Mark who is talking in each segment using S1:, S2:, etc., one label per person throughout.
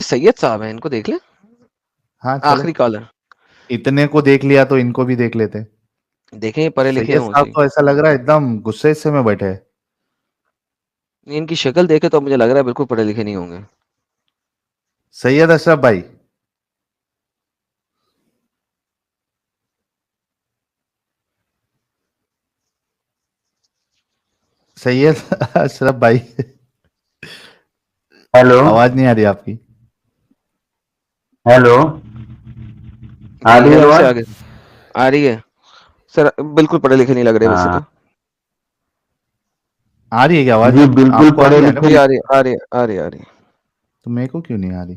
S1: سید صاحب ہیں, ان کو دیکھ لیں.
S2: ہاں چلو,
S1: آخری کالر
S2: اتنے کو دیکھ لیا تو ان کو بھی دیکھ لیتے.
S1: دیکھیں, پڑھے لکھے
S2: سید
S1: ہوں
S2: صاحب
S1: صحیح.
S2: تو ایسا لگ رہا ہے ایک دم غصے سے میں بیٹھے.
S1: ان کی شکل دیکھے تو مجھے لگ رہا ہے بالکل پڑھے لکھے نہیں ہوں گے.
S2: سید اشرف بھائی, سید اشرف بھائی,
S3: ہیلو
S2: آواز نہیں آ رہی آپ کی.
S3: ہیلو, آ
S1: جی
S3: رہی ہے
S1: ہیلو سے
S3: آواز؟
S1: آگے آ رہی ہے سر. بالکل پڑھے لکھے نہیں لگ رہے ویسے
S3: ہاں
S1: تو.
S2: آ رہی ہے کیا آواز؟
S3: جی بالکل
S2: آپ کو آ
S3: پڑھے
S2: رہی ہے
S3: لکھے.
S1: جی آ رہی آ رہی آ رہی آ رہی.
S2: تو میرے کو کیوں نہیں آ رہی؟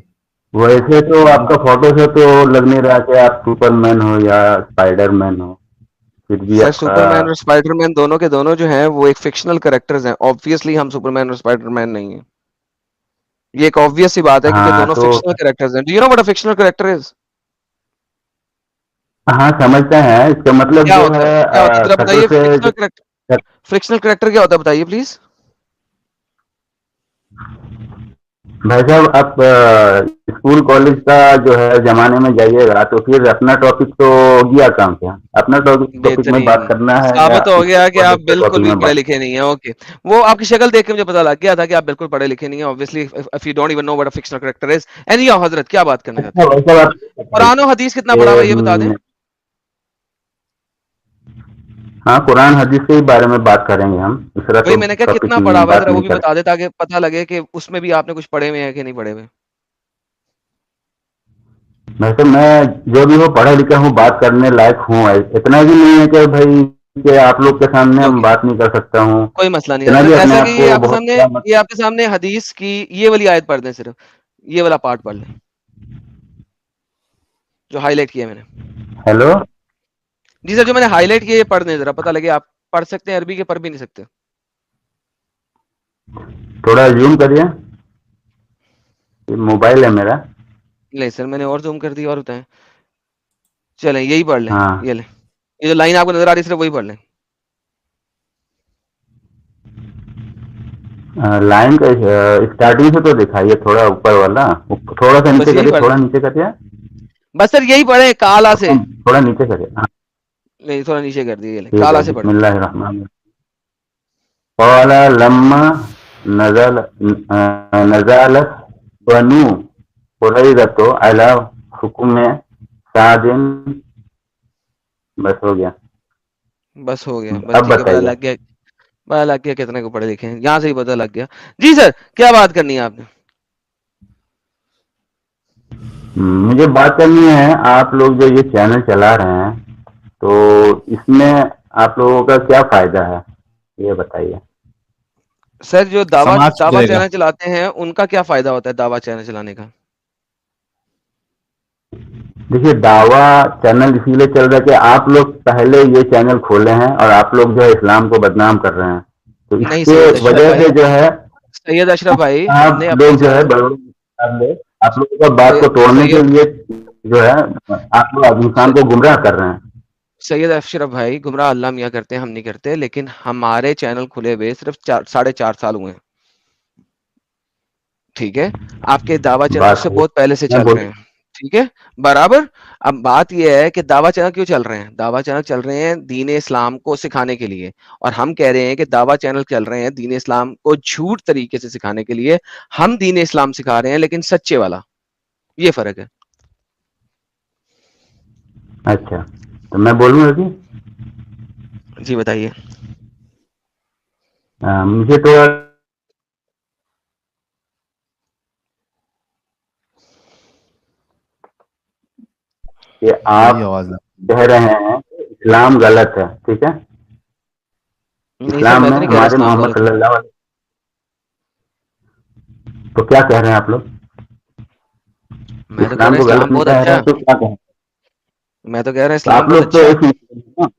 S3: ویسے تو آپ کا فوٹو سے تو لگ نہیں رہا کہ آپ سپر مین ہو یا اسپائڈر مین ہو. پھر بھی
S1: سر سپر مین اور اسپائڈر مین دونوں کے دونوں جو ہیں وہ ایک فکشنل کریکٹرز ہیں. آبویسلی ہم سپر مین اور اسپائڈر مین نہیں ہیں. یہ ایک آبویس سی بات ہے کیونکہ
S3: ہاں
S1: دونوں
S3: تو
S1: فکشنل کریکٹرز ہیں. Do you know what a fictional character is?
S3: ہاں سمجھتے ہیں, اس کا مطلب
S1: کیا
S3: جو
S1: ہوتا
S3: ہے
S1: ہے, کیا ہوتا ہے ذرا
S3: شکل
S1: بتائیے.
S3: سے
S1: فکشنل کریکٹر کیا ہوتا ہے بتائیے پلیز.
S3: بھائی صاحب آپ اسکول کالج کا جو ہے زمانے میں جائیے گا تو پھر اپنا ٹاپک تو گیا کام کیا اپنا ٹاپک میں
S1: بہترین.
S3: بات کرنا ہے یا
S1: ثابت ہو گیا
S3: اسکول
S1: کہ آپ
S3: کالج کے
S1: بالکل
S3: ٹاپک
S1: بھی
S3: میں
S1: پڑھے
S3: بات؟
S1: لکھے نہیں ہیں. اوکے, وہ آپ کی شکل دیکھ کے مجھے پتا لگ گیا تھا کہ آپ بالکل پڑھے لکھے نہیں ہیں. obviously if you don't even know what a fictional character is. anyhow حضرت کیا بات کرنا چاہتے
S3: اچھا
S1: ہیں؟
S3: بھائی صاحب آپ بتائیے
S1: قرآن و حدیث کتنا پڑھا ہوا ہے یہ بتا دیں.
S3: کہ ہاں قرآن حدیث کے بارے میں بات کریں گے ہم, دوسرا
S1: وہی
S3: تو
S1: میں نے کہا
S3: ٹاپک
S1: کتنا پڑھا ہوا ہے,
S3: بات
S1: ذرا وہ
S3: نہیں
S1: بھی
S3: کریں.
S1: بتا دیں تاکہ پتہ لگے کہ اس میں بھی آپ نے کچھ پڑھے ہوئے ہیں کہ نہیں پڑھے ہوئے.
S3: ویسے میں جو بھی وہ پڑھا لکھا ہوں بات کرنے لائق ہوں, اتنا بھی نہیں ہے کہ بھائی کہ آپ لوگ کے سامنے ہم
S1: اوکے,
S3: بات نہیں کر سکتا ہوں.
S1: کوئی مسئلہ نہیں
S3: اتنا
S1: حضرت.
S3: بھی اپنے
S1: ایسا کہ
S3: آپ کو بہت بڑا مت.
S1: یہ آپ کے سامنے حدیث کی یہ والی آیت پڑھ دیں, صرف یہ والا پارٹ پڑھ لیں جو ہائی لائٹ کیا میں نے.
S3: ہیلو,
S1: جی سر, جو میں نے ہائی لائٹ کیا یہ پڑھ دیں ذرا, پتہ لگے آپ پڑھ سکتے ہیں عربی کے, پڑھ بھی نہیں سکتے.
S3: تھوڑا زوم کریے, یہ موبائل ہے میرا.
S1: نہیں سر, میں نے اور زوم کر دی اور بتائیں. چلیں یہی پڑھ لیں,
S3: ہاں
S1: یہ لیں, یہ جو لائن آپ کو نظر آ رہی ہے صرف وہی پڑھ لیں.
S3: لائن کا اسٹارٹنگ سے تو دکھائیے, تھوڑا اوپر والا, تھوڑا سا
S1: بس
S3: نیچے
S1: یہی
S3: کریے,
S1: پڑھ
S3: تھوڑا
S1: لیں,
S3: نیچے کریے.
S1: بس سر یہی پڑھیں کالا سے.
S3: تھوڑا نیچے کریے. ہاں
S1: نہیں تھوڑا نیچے کر دیے,
S3: ٹھیک
S1: کالا
S3: ہے,
S1: سے
S3: بسم
S1: پڑھیں.
S3: اللہ الرحمن الرحیم. قال لما نزلت بنو قریظة على حکم سعد. بس ہو گیا.
S1: بس ہو گیا, بس
S3: اب
S1: ٹھیک ہے, پتہ
S3: بتائیے.
S1: لگ گیا, پتہ لگ گیا کتنے کو پڑھے لکھے ہیں, یہاں سے ہی پتہ لگ گیا. جی سر, کیا بات کرنی ہے آپ نے؟
S3: مجھے بات کرنی ہے, آپ لوگ جو یہ چینل چلا رہے ہیں تو اس میں آپ لوگوں کا کیا فائدہ ہے یہ بتائیے.
S1: سر جو
S2: سماج
S1: دعویٰ
S2: سدھرے گا.
S1: چینل چلاتے ہیں ان کا کیا فائدہ ہوتا ہے دعویٰ چینل چلانے کا؟
S3: دیکھیے دعویٰ چینل اسی لیے چل رہا ہے کہ آپ لوگ پہلے یہ چینل کھولے ہیں اور آپ لوگ جو ہے اسلام کو بدنام کر رہے ہیں, تو اس
S1: نہیں
S3: کے
S1: سید اشرف
S3: وجہ
S1: بھائی,
S3: سے جو ہے
S1: سید اشرف بھائی ہم
S3: آپ
S1: نے اپنے
S3: لوگ جو ہے
S1: چینل
S3: آپ لوگوں کا بات کو توڑنے کے
S1: سید
S3: لیے جو ہے آپ لوگ انسان کو گمراہ کر رہے ہیں.
S1: سید اشرف بھائی, گمراہ اللہ میاں کرتے ہیں, ہم نہیں کرتے, لیکن ہمارے چینل کھلے ہوئے صرف 4.5 سال ہوئے ہیں. ٹھیک ہے, آپ کے دعویٰ چینل اس
S3: بات
S1: سے بہت پہلے سے
S3: میں
S1: چل رہے ہیں. ٹھیک ہے برابر. اب بات یہ ہے کہ دعویٰ چینل کیوں چل رہے ہیں؟ دعویٰ چینل چل رہے ہیں دین اسلام کو سکھانے کے لیے, اور ہم کہہ رہے ہیں کہ دعویٰ چینل چل رہے ہیں دین اسلام کو جھوٹ طریقے سے سکھانے کے لیے. ہم دین اسلام سکھا رہے ہیں لیکن سچے والا, یہ فرق ہے.
S3: اچھا, تو میں بولوں ابھی.
S1: جی بتائیے.
S3: مجھے تو کہ آپ
S2: بڑی آواز ہے.
S3: کہہ رہے ہیں کہ اسلام غلط ہے, ٹھیک ہے,
S1: نہیں سر,
S3: اسلام
S1: میں تو
S3: میں
S1: نہیں کہہ رہا
S3: ہمارے
S1: اسلام
S3: محمد
S1: غلط ہے.
S3: صلی اللہ علیہ. تو کیا کہہ رہے ہیں آپ لوگ؟
S1: میں تو کہہ رہا
S3: اسلام
S1: ہوں
S3: کو غلط
S1: اسلام
S3: نہیں
S1: بہت
S3: کہہ رہے
S1: اچھا
S3: ہیں تو کیا کہیں؟
S1: ہے. میں تو کہہ رہا ہوں
S3: تو
S1: اسلام
S3: آپ
S1: بہت
S3: لوگ تو
S1: اچھا ہے.
S3: ایک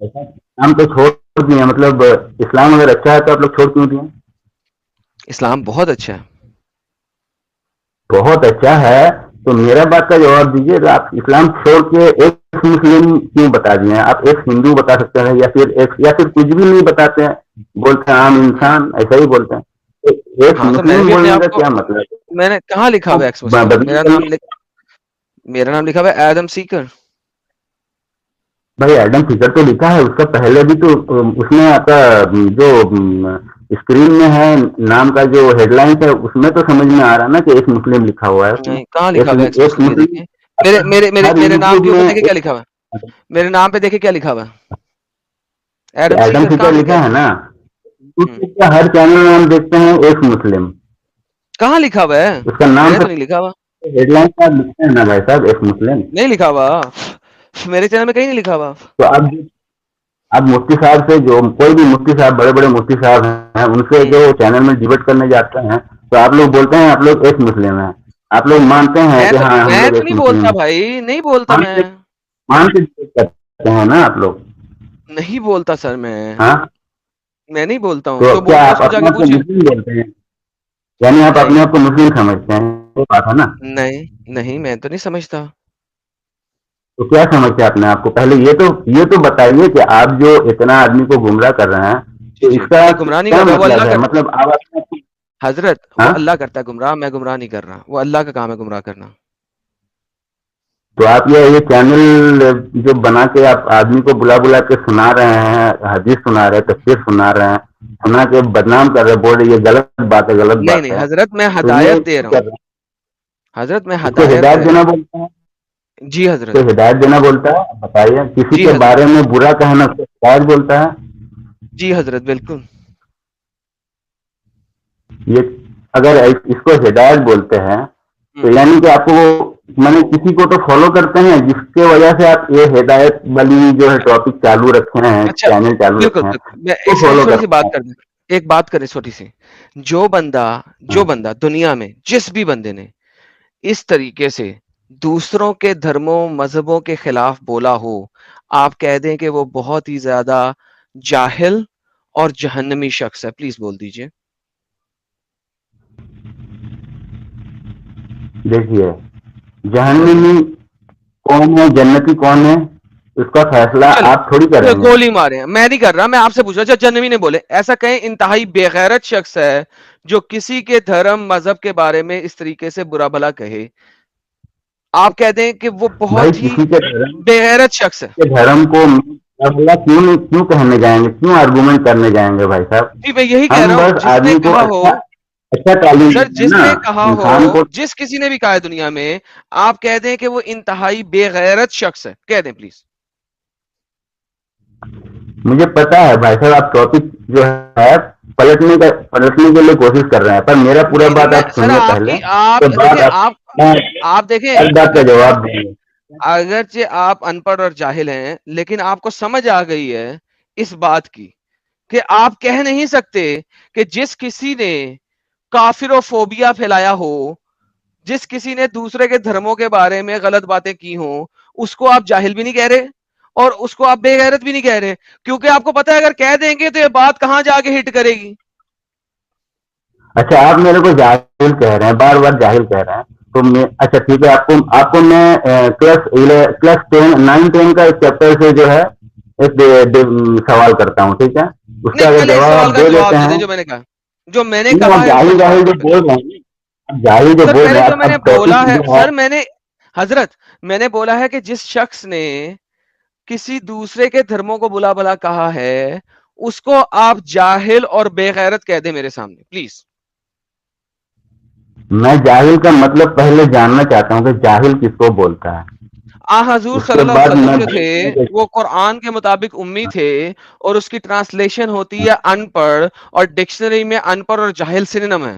S3: اسلام تو چھوڑ دیے, مطلب اسلام اگر اچھا ہے تو آپ لوگ چھوڑ کیوں دیے؟
S1: اسلام بہت اچھا ہے.
S3: بہت اچھا ہے تو میرا بات کا جواب دیجیے. آپ اسلام چھوڑ کے ایک مسلم کیوں بتا دیے ہیں؟ آپ ایک ہندو بتا سکتے ہیں, یا پھر کچھ بھی نہیں بتاتے ہیں, بولتے ہیں عام انسان, ایسا ہی بولتے ہیں. ایک
S1: ہاں تو میں
S3: مسلم
S1: بھی اپنے
S3: بولنے
S1: آپ
S3: کا
S1: کو،
S3: کیا مطلب ہے؟
S1: میں نے کہاں لکھا ہوا ہے ایکس مسلم؟ میرا نام لکھا ہوا ہے ایڈم سیکر.
S3: بھائی ایڈم فکر تو لکھا ہے، اس کا پہلے بھی تو اس میں آپ کا جو اسکرین میں ہے نام کا جو ہیڈ لائن ہے اس میں تو سمجھ میں آ رہا نا کہ ایک مسلم لکھا ہوا ہے اس میں.
S1: نہیں کہاں لکھا ہوا ہے ایکس
S3: ایک
S1: مسلم؟ یہ
S3: مسلم
S1: دیکھیں میرے میرے میرے
S3: ہر
S1: میرے نام
S3: یوٹیوب
S1: کے اوپر
S3: میں
S1: دیکھیں کیا لکھا ہوا ہے. میرے نام پہ دیکھیں کیا لکھا ہوا ہے، ایڈم
S3: ایڈم
S1: سیکر.
S3: فکر
S1: کہاں لکھا
S3: لکھا ہے نا.
S1: ہے؟
S3: ہر چینل میں ہم دیکھتے ہیں ایک مسلم،
S1: کہاں لکھا ہوا ہے؟
S3: اس کا
S1: میں
S3: نام
S1: نے تو
S3: سے
S1: نہیں لکھا ہوا.
S3: ہیڈ لائن پر لکھتے ہیں نا بھائی صاحب ایک مسلم.
S1: نہیں لکھا ہوا میرے چینل میں، کہیں نہیں لکھا ہوا.
S3: تو اب مفتی صاحب سے جو کوئی بھی مفتی صاحب بڑے بڑے مفتی صاحب ہیں ان سے جو چینل میں ڈیبیٹ کرنے جاتے ہیں تو آپ لوگ بولتے ہیں آپ لوگ ایک مسلم ہیں، آپ لوگ مانتے ہیں کہ ہاں ہم
S1: میں
S3: لوگ
S1: تو
S3: ایک
S1: نہیں
S3: مسلم
S1: بولتا
S3: ہیں،
S1: بھائی، نہیں بولتا میں.
S3: مان کے ڈیبیٹ کرتے ہیں نا آپ لوگ.
S1: نہیں بولتا سر،
S3: ہاں
S1: میں نہیں بولتا ہوں.
S3: تو
S1: جو
S3: کیا
S1: بولتا ہے اس
S3: آپ
S1: کو جا
S3: اپنے
S1: کے
S3: آپ کو
S1: پوچھیں.
S3: مسلم بولتے ہیں؟ یعنی آپ اپنے
S1: نہیں
S3: آپ کو مسلم سمجھتے ہیں، وہ بات ہے نا.
S1: نہیں نہیں، میں تو نہیں سمجھتا.
S3: تو کیا سمجھتے ہیں اپنے آپ کو؟ پہلے یہ تو بتائیے کہ آپ جو اتنا آدمی کو گمراہ کر رہے ہیں
S1: جی
S3: تو
S1: جی،
S3: اس کا
S1: نہیں گمراہ نہیں
S3: کیا
S1: کر رہا، وہ
S3: مطلب
S1: اللہ
S3: ہے؟
S1: کرتا
S3: مطلب آپ
S1: حضرت، وہ
S3: ہاں
S1: اللہ کرتا ہے گمراہ، میں گمراہ نہیں کر رہا. وہ اللہ کا کام ہے گمراہ کرنا.
S3: تو آپ یہ چینل جو بنا کے آپ آدمی کو بلا بلا کے سنا رہے ہیں، حدیث سنا رہے ہیں، تفسیر سنا رہے ہیں، سنا کے بدنام کر رہے ہیں، بول رہے یہ غلط بات ہے، غلط
S1: نہیں
S3: بات
S1: نہیں
S3: ہے،
S1: حضرت، میں
S3: تو یہ
S1: ہدایت دے
S3: کیوں
S1: رہا
S3: کر
S1: ہوں.
S3: رہے ہیں؟
S1: حضرت میں
S3: اس کو
S1: ہدایت
S3: ہدایت
S1: دے رہا
S3: دینا
S1: ہوں.
S3: بولتا ہے.
S1: جی
S3: اس کو
S1: حضرت.
S3: ہدایت دینا بولتا ہے. بتائیے کسی
S1: جی
S3: کے
S1: حضرت.
S3: بارے میں برا کہنا اس کو ہدایت بولتا ہے؟
S1: جی حضرت بالکل.
S3: یہ اگر اس کو ہدایت بولتے ہیں تو
S1: ہوں.
S3: یعنی کہ آپ کو میں کسی کو تو فالو کرتے ہیں جس کی وجہ سے آپ یہ ہدایت والی جو ہے ٹاپک چالو رکھے ہیں،
S1: اچھا
S3: چینل چالو
S1: بالکل
S3: رکھے ہیں،
S1: بالکل، میں
S3: تو
S1: اس پہ
S3: فالو
S1: چھوٹی سی
S3: کرتے
S1: بات
S3: ہیں.
S1: کر دیں. ایک بات کریں چھوٹی سی. جو بندہ دنیا میں جس بھی بندے نے اس طریقے سے دوسروں کے دھرموں مذہبوں کے خلاف بولا ہو، آپ کہہ دیں کہ وہ بہت ہی زیادہ جاہل اور جہنمی شخص ہے. پلیز بول دیجئے.
S3: دیکھیے
S1: بتائیے.
S3: جہنمی کون ہے، جنتی کون ہے، اس کا فیصلہ
S1: چلے
S3: آپ تھوڑی کریں گے.
S1: گولی مارے ہیں، میں نہیں کر رہا، میں آپ سے پوچھ رہا. اچھا جنمی نے بولے، ایسا کہیں انتہائی بے غیرت شخص ہے جو کسی کے دھرم مذہب کے بارے میں اس طریقے سے برا بھلا کہے، آپ کہہ دیں کہ وہ
S3: بھائی
S1: بہت ہی
S3: کسی
S1: بے غیرت شخص ہے.
S3: کے دھرم کو اللہ کیوں کہنے جائیں گے، کیوں آرگومنٹ کرنے جائیں گے بھائی صاحب؟
S1: جی میں یہی کہہ
S3: ہم
S1: رہا ہوں،
S3: بس
S1: جس نے
S3: آدمی کو
S1: کہا ہو،
S3: اچھا تعلیم
S1: سر
S3: دیتے ہیں
S1: جس
S3: نا
S1: نے کہا ہو،
S3: انسان کو.
S1: جس کسی نے بھی کہا ہے دنیا میں، آپ کہہ دیں کہ وہ انتہائی بے غیرت شخص ہے. کہہ دیں پلیز.
S3: مجھے پتا ہے بھائی صاحب آپ ٹاپک جو ہے پلٹنے کے لیے کوشش کر رہے ہیں، پر میرا پورا
S1: نہیں نہیں،
S3: بات
S1: میں
S3: آپ
S1: سر
S3: سنیے
S1: آپ
S3: پہلے.
S1: کی آپ
S3: تو
S1: دیکھیں،
S3: بات میں
S1: آپ دیکھیں،
S3: ہر بات کا جواب دیں گے.
S1: اگرچہ آپ ان پڑھ اور جاہل ہیں لیکن آپ کو سمجھ آ گئی ہے اس بات کی کہ آپ کہہ نہیں سکتے کہ جس کسی نے کافروفوبیا پھیلایا ہو، جس کسی نے دوسرے کے دھرموں کے بارے میں غلط باتیں کی ہوں، اس کو آپ جاہل بھی نہیں کہہ رہے اور اس کو آپ بے غیرت بھی نہیں کہہ رہے، کیونکہ آپ کو پتا ہے اگر کہہ دیں گے تو یہ بات کہاں جا کے ہٹ کرے گی.
S3: اچھا آپ میرے کو جاہل کہہ رہے ہیں، بار بار جاہل کہہ رہے ہیں. تو میں اچھا ٹھیک ہے، آپ کو میں کلاس 9-10 کا ایک چیپٹر سے جو ہے ایک سوال کرتا ہوں، ٹھیک ہے؟ اس کا
S1: نہیں
S3: اگر
S1: پہلے اس سوال
S3: جواب
S1: کا
S3: دے دیتے
S1: جواب دے
S3: ہیں.
S1: دیں جو میں نے کہا. جو میں نے
S3: نہیں
S1: کہا
S3: آپ
S1: ہے اس کا
S3: جاہل
S1: جواب
S3: جاہل
S1: دیں
S3: جو
S1: پہلے.
S3: بول رہے ہیں، آپ جاہل جو
S1: سر
S3: بول رہے
S1: پہلے
S3: ہیں،
S1: جو میں نے
S3: اب
S1: بولا
S3: ٹاپک
S1: ہے،
S3: جو
S1: سر میں نے حضرت میں نے بولا ہے کہ جس شخص نے کسی دوسرے کے دھرموں کو بلا بلا کہا ہے اس کو آپ جاہل اور بے غیرت کہہ دیں میرے سامنے پلیز.
S3: میں جاہل کا مطلب پہلے جاننا چاہتا ہوں کہ جاہل کس کو بولتا ہے.
S1: حضور
S3: اس
S1: صلی
S3: کے
S1: اللہ علیہ
S3: بعد
S1: وسلم
S3: میں
S1: جو تھے وہ قرآن کے مطابق امی تھے اور اس کی ٹرانسلیشن ہوتی ہے ان پڑھ، اور ڈکشنری میں ان پڑھ اور جاہل سنونم ہے،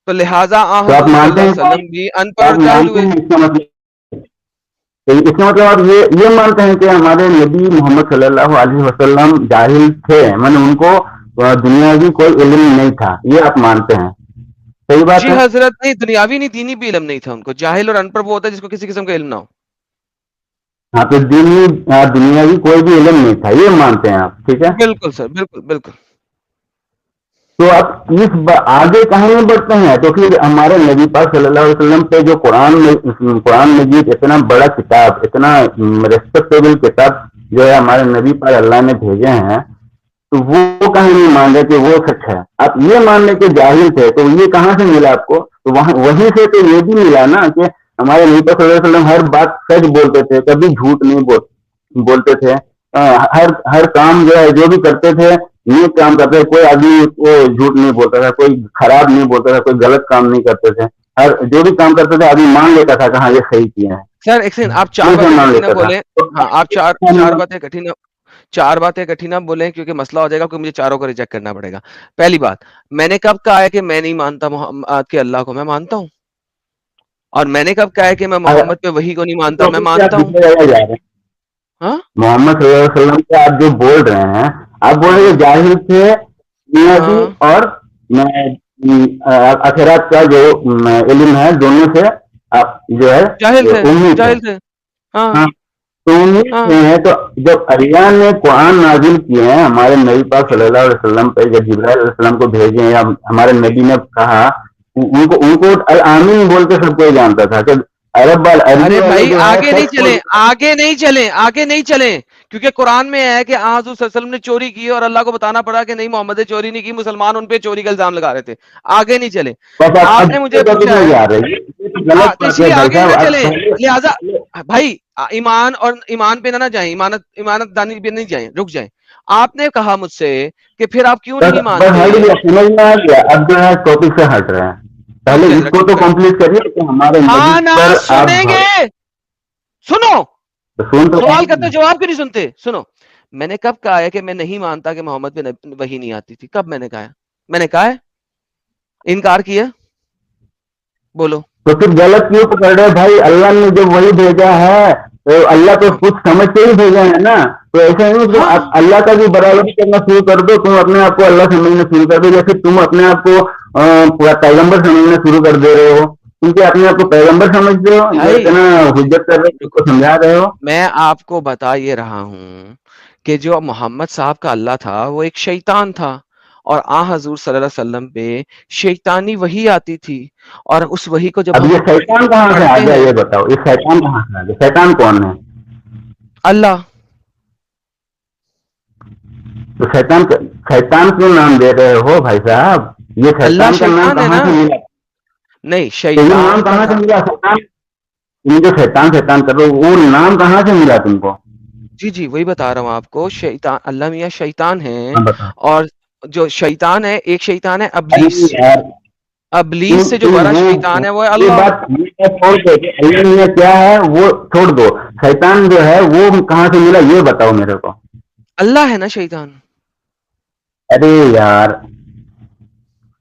S1: تو لہٰذا
S3: تو آپ
S1: حضور صلی اللہ
S3: مانتے ہیں
S1: علیہ وسلم بھی ان پڑھ
S3: آپ
S1: اور جاہل
S3: مانتے
S1: ہوئے.
S3: ہیں اس کا مطلب آپ یہ مانتے ہیں کہ ہمارے نبی محمد صلی اللہ علیہ وسلم جاہل تھے، میں نے ان کو دنیاوی کوئی علم نہیں تھا، یہ آپ مانتے ہیں؟ صحیح بات
S1: جی
S3: ہے.
S1: حضرت، نہیں دنیاوی نہیں دینی بھی علم نہیں تھا ان کو. جاہل اور ان پڑھ وہ ہوتا ہے جس کو کسی قسم کا علم نہ ہو.
S3: ہاں تو دنیاوی کوئی بھی علم نہیں تھا، یہ مانتے ہیں آپ، ٹھیک ہے؟
S1: بالکل سر، بالکل بالکل.
S3: تو آپ آگے کہاں بڑھتے ہیں؟ تو پھر ہمارے نبی پاک صلی اللہ علیہ وسلم پہ جو قرآن مجید اتنا بڑا کتاب، اتنا ریسپیکٹیبل کتاب جو ہے ہمارے نبی پاک اللہ نے بھیجے ہیں، تو وہ کہیں نہیں مان رہے کہ وہ سچ ہے. آپ یہ مان لیں کہ جاہل تھے تو یہ کہاں سے ملا آپ کو؟ تو وہیں سے تو یہ بھی ملا نا کہ ہمارے نبی صلی اللہ علیہ وسلم ہر بات سچ بولتے تھے, کبھی جھوٹ نہیں بولتے تھے. ہر کام جو ہے جو بھی کرتے تھے نیک کام کرتے تھے, کوئی آدمی وہ جھوٹ نہیں بولتا تھا, کوئی خراب نہیں بولتا تھا, کوئی غلط کام نہیں کرتے تھے. ہر جو بھی کام کرتے تھے آدمی مان لیتا تھا کہ ہاں یہ صحیح کیا ہے,
S1: سر ایک سیکنڈ, آپ چار
S3: دل سے
S1: باتیں
S3: مان
S1: اکٹھی نہ
S3: لیتا تھا.
S1: بولیں. ہاں آپ چار باتیں اکٹھی نہ بولیں کیونکہ مسئلہ ہو جائے گا, کیونکہ مجھے چاروں کو ریجیکٹ کرنا پڑے گا. پہلی بات, میں نے کب کہا ہے کہ میں نہیں مانتا محمد کے اللہ کو؟ میں مانتا ہوں. اور میں نے کب کہا ہے کہ میں محمد پہ وحی کو نہیں مانتا؟ میں مانتا ہوں. ہاں
S3: محمد صلی اللہ علیہ وسلم سے آپ جو بول رہے ہیں, آپ بول رہے ہیں جاہل تھے میاں جی, اور اخرات کا جو علم ہے دونوں سے آپ جو ہے امید ہے. ہاں تو امید ہے. تو جب اللہ نے قرآن نازل کیے ہیں ہمارے نبی پاک صلی اللہ علیہ وسلم پہ, جب جبرائیل علیہ السلام کو بھیجے یا ہمارے نبی نے کہا, ان کو الامین بول کے سب کوئی جانتا تھا کہ عرب
S1: ارے بھائی آگے نہیں چلیں,
S3: سب
S1: آگے نہیں چلیں, کیونکہ قرآن میں ہے کہ حضور صلی اللہ علیہ وسلم نے چوری کی اور اللہ کو بتانا پڑا کہ نہیں محمد نے چوری نہیں کی, مسلمان ان پہ چوری کا الزام لگا رہے تھے. آگے نہیں چلیں. آپ نے مجھے پوچھا ہے, اس لیے آگے نہ چلیں. لہذا بھائی ایمان اور ایمان پہ نہ جائیں, ایمانت دانی پہ نہیں جائیں, رک جائیں. آپ نے کہا مجھ سے کہ پھر آپ کیوں نہیں مانتے؟
S3: سمجھ میں آ گیا, اب جو ہے ٹاپک سے ہٹ رہے ہیں. پہلے اس کو تو کمپلیٹ کریے کہ ہمارے
S1: ہاں نا
S3: پر
S1: سنیں گے. سنو,
S3: سن تو
S1: سوال کرتے جواب کیوں نہیں سنتے؟ سنو, میں نے کب کہا ہے کہ میں نہیں مانتا کہ محمد پہ وحی نہیں آتی تھی؟ کب میں نے کہا ہے؟ میں نے کہا ہے انکار کیا؟ بولو.
S3: تو پھر غلط کیوں پکڑ رہے بھائی؟ اللہ نے جو وہی بھیجا ہے تو اللہ تو کچھ سمجھ کے ہی بھیجا ہے نا. تو ایسا نہیں کہ اللہ کا بھی برابری کرنا شروع کر دو, تم اپنے آپ کو اللہ سمجھنا شروع کر دو, یا پھر تم اپنے آپ کو پیغمبر سمجھنا شروع کر دے رہے ہو, کیونکہ اپنے آپ کو پیغمبر سمجھتے ہو, اتنا حجت کر رہے ہو, سمجھا رہے ہو.
S1: میں آپ کو بتا یہ رہا ہوں کہ جو محمد صاحب کا اللہ تھا وہ ایک شیطان تھا, اور حضور صلی اللہ علیہ وسلم پہ شیطانی وحی آتی تھی, اور اس وحی کو جب
S3: اب
S1: ہم
S3: یہ شیطان کہاں سے آ
S1: پڑھتے
S3: گیا
S1: ہیں.
S3: یہ بتاؤ, یہ شیطان کہاں سے آ گیا؟ شیطان کون ہے؟
S1: اللہ.
S3: تو شیطان کیوں نام دے رہے ہو بھائی صاحب؟ یہ
S1: اللہ
S3: شیطان کا نام
S1: شیطان ہے
S3: کہاں
S1: نا.
S3: سے ملا؟
S1: نہیں
S3: تو یہ نام
S1: شیطان کا
S3: کہاں سے ملا؟ تم جو شیطان کر رہے ہو وہ نام کہاں سے ملا تم کو؟
S1: جی وہی بتا رہا ہوں آپ کو. شیطان, اللہ میاں شیطان ہیں,
S3: ہاں بتاؤ.
S1: اور جو شیطان ہے, ایک شیطان ہے ابلیس.
S3: ارے یار
S1: ابلیس سے جو بڑا شیطان ہے وہ ہے
S3: یہ
S1: اللہ.
S3: بات چھوڑ دو کہ اللہ کیا ہے وہ چھوڑ دو. شیطان جو ہے وہ کہاں سے ملا یہ بتاؤ میرے کو.
S1: اللہ ہے نا شیطان.
S3: ارے یار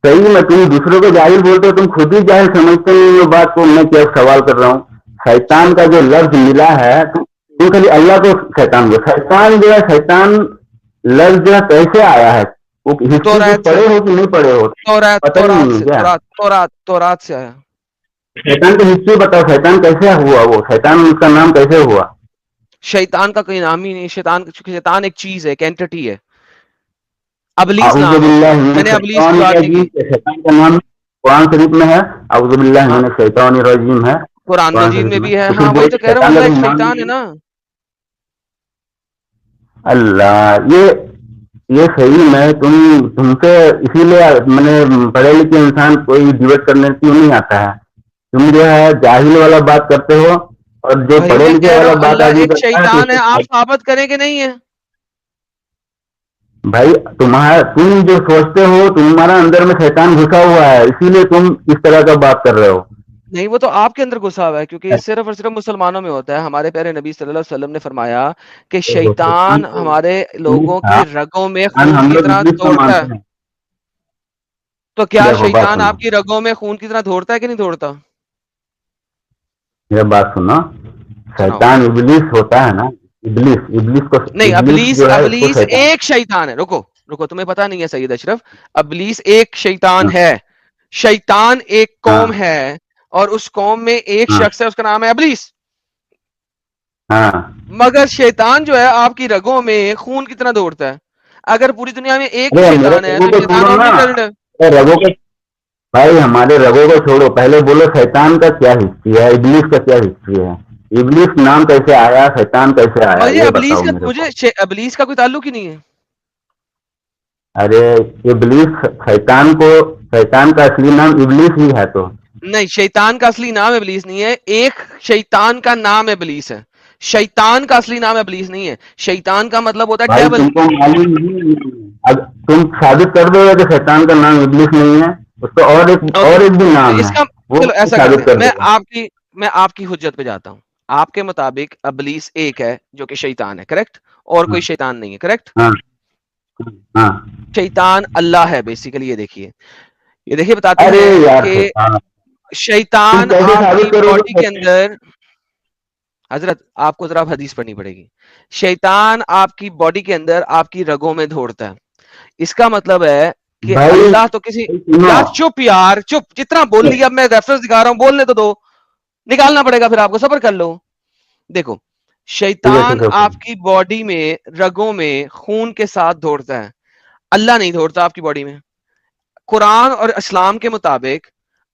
S3: صحیح میں تم دوسروں کو جاہل بولتے ہو, تم خود ہی جاہل سمجھتے نہیں یہ بات کو. میں کیا سوال کر رہا ہوں, شیطان کا جو لفظ ملا ہے تم خالی اللہ کو شیطان بولو. شیطان جو ہے, شیطان لفظ جو ہے کیسے آیا ہے؟ وہ ہسٹری کچھ پڑھے ہو کہ نہیں پڑھے ہو؟ پتہ ہی نہیں ہے کیا؟
S1: تورات سے آیا.
S3: شیطان کی ہسٹری بتاؤ, شیطان کیسے ہوا؟ وہ شیطان اس کا نام کیسے ہوا؟
S1: شیطان کا کوئی نام ہی نہیں. شیطان ایک چیز ہے, ایک اینٹی ہے. ابلیس
S3: اعوذ
S1: نام ہے اس کا.
S3: باللہ من
S1: میں نے ابلیس کی
S3: الشیطان
S1: بات نہیں
S3: الرجیم,
S1: کی.
S3: شیطان کا نام قرآن شریف میں ہے, اعوذ باللہ
S1: ہاں
S3: من الشیطان الرجیم ہے
S1: قرآن
S3: قرآن
S1: مجید
S3: شریف
S1: میں
S3: میں.
S1: بھی ہے.
S3: تو
S1: ہاں
S3: پھر
S1: وہی
S3: بولے
S1: تو کہہ رہا ہوں,
S3: شیطان کا
S1: اللہ ایک
S3: کوئی نام
S1: شیطان ہے
S3: نہیں.
S1: نا.
S3: اللہ یہ صحیح میں تم سے اسی لیے میں نے پڑھے لکھے انسان کوئی ڈیبیٹ کرنے کیوں نہیں آتا ہے. تم جو ہے جاہل والا بات کرتے ہو, اور جو
S1: بھائی
S3: پڑھے
S1: میں
S3: لکھے
S1: کہہ رہا
S3: والا
S1: ہوں
S3: بات
S1: اللہ
S3: آدمی
S1: ایک
S3: کرتا ہے تو
S1: شیطان ہے. آپ ثابت کریں کہ نہیں ہے؟
S3: بھائی تم جو سوچتے ہو تمہارا اندر میں شیطان گھسا ہوا ہے, اسی لیے تم اس طرح کا بات کر رہے ہو.
S1: نہیں وہ تو آپ کے اندر گھسا ہوا ہے, کیونکہ یہ صرف اور صرف مسلمانوں میں ہوتا ہے. ہمارے پیارے نبی صلی اللہ علیہ وسلم نے فرمایا کہ شیطان ہمارے لوگوں کی رگوں میں خون
S3: ہم
S1: کی
S3: لوگ
S1: طرح
S3: انگلش کا
S1: دوڑتا ہے.
S3: مانتے ہیں.
S1: تو کیا
S3: دیکھو بات
S1: شیطان
S3: سنو,
S1: آپ کی رگوں میں خون کی طرح دوڑتا ہے کہ نہیں دوڑتا؟
S3: میرا بات سنو.
S1: سناؤ.
S3: شیطان ابلیس ہوتا ہے نا, ابلیس کو
S1: نہیں,
S3: ابلیس جو ہے اس کو
S1: ابلیس
S3: شیطان.
S1: ایک شیطان ہے. رکو تمہیں پتا نہیں ہے سید اشرف, ابلیس ایک شیطان ہے. شیطان ایک
S3: ہاں
S1: قوم ہے, اور اس قوم میں ایک
S3: ہاں
S1: شخص ہے, اس کا نام ہے ابلیس.
S3: ہاں
S1: مگر شیطان جو ہے آپ کی رگوں میں خون کی طرح دوڑتا ہے. اگر پوری دنیا میں ایک بھی
S3: ارے میرے
S1: شیطان ہے
S3: رگوں
S1: تو
S3: کو
S1: شیطان
S3: چھوڑو نا,
S1: اومنی ہے.
S3: رگوں کو بھائی ہمارے رگوں کو چھوڑو, پہلے بولو شیطان کا کیا ہسٹری ہے, ابلیس کا کیا ہسٹری ہے. ابلیس نام کیسے آیا, شیطان کیسے آیا,
S1: مجھے
S3: یہ
S1: ابلیس
S3: بتاؤ
S1: کا
S3: میرے کو.
S1: ابلیس کا کوئی تعلق ہی نہیں ہے.
S3: ارے ابلیس شیطان کا اصلی نام ابلیس ہی ہے تو
S1: نہیں، شیطان کا اصلی نام ابلیس نہیں ہے، ایک شیطان کا نام ابلیس ہے، شیطان کا اصلی نام ابلیس نہیں ہے. شیطان کا مطلب ہوتا ہے
S3: بھائی
S1: ڈیول.
S3: تم کو معلوم نہیں. اب تم ثابت کر دو گے کہ شیطان کا نام ابلیس نہیں ہے. اس کا
S1: اوکے،
S3: اور ایک بھی
S1: تو
S3: نام
S1: اس
S3: ہے,
S1: کا
S3: وہ
S1: چلو ایسا کرتے
S3: ثابت
S1: ہیں،
S3: کر دو گا.
S1: میں آپ کی حجت پہ جاتا ہوں. آپ کے مطابق ابلیس ایک ہے جو کہ شیطان ہے، کریکٹ، اور
S3: ہاں
S1: کوئی شیطان نہیں ہے، کریکٹ.
S3: ہاں ہاں.
S1: شیطان اللہ ہے بیسیکلی. یہ دیکھیے بتاتے
S3: ارے
S1: ہیں
S3: یار
S1: کہ
S3: شیطان تم
S1: شیطان
S3: کیسے
S1: آپ کی
S3: ثابت کرو
S1: باڈی
S3: گے؟
S1: کے اندر، حضرت آپ کو ذرا حدیث پڑھنی پڑے گی. شیطان آپ کی باڈی کے اندر آپ کی رگوں میں دوڑتا ہے. اس کا مطلب ہے کہ
S3: بھائی
S1: اللہ تو کسی،
S3: سنو.
S1: یار چپ، یار چپ، جتنا بول لیا. اب میں ریفرنس دکھا رہا ہوں، بولنے تو دو، نکالنا پڑے گا پھر آپ کو، صبر کر لو. دیکھو،
S3: ٹھیک ہے
S1: شیطان
S3: ٹھیک ہے.
S1: آپ کی باڈی میں رگوں میں خون کے ساتھ دوڑتا ہے، اللہ نہیں دوڑتا آپ کی باڈی میں. قرآن اور اسلام کے مطابق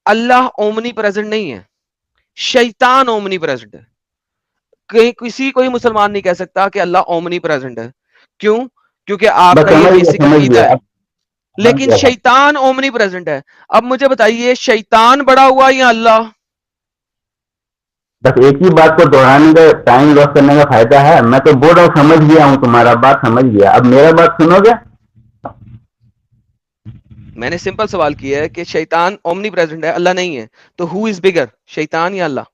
S1: اللہ اومنی پریزنٹ نہیں ہے، شیطان اومنی پریزنٹ ہے. کسی کوئی مسلمان نہیں کہہ سکتا کہ اللہ اومنی پریزنٹ ہے. کیوں؟ کیونکہ آپ
S3: بس
S1: کا یہ بیسک
S3: سمجھ
S1: عقیدہ
S3: گیا
S1: ہے.
S3: اب سمجھ
S1: لیکن
S3: گیا تھا.
S1: شیطان اومنی پریزنٹ ہے. اب مجھے بتائیے، شیطان بڑا ہوا یا اللہ؟
S3: بس ایک ہی بات کو دہرانے کا ٹائم لاس کرنے کا فائدہ ہے. میں تو بول رہا ہوں سمجھ گیا ہوں, تمہارا بات سمجھ گیا. اب میرا بات سنو گے؟
S1: میں نے سمپل سوال کیا ہے کہ شیطان اومنی پریزنٹ ہے، اللہ نہیں ہے، تو ہو از بگر، شیطان یا اللہ؟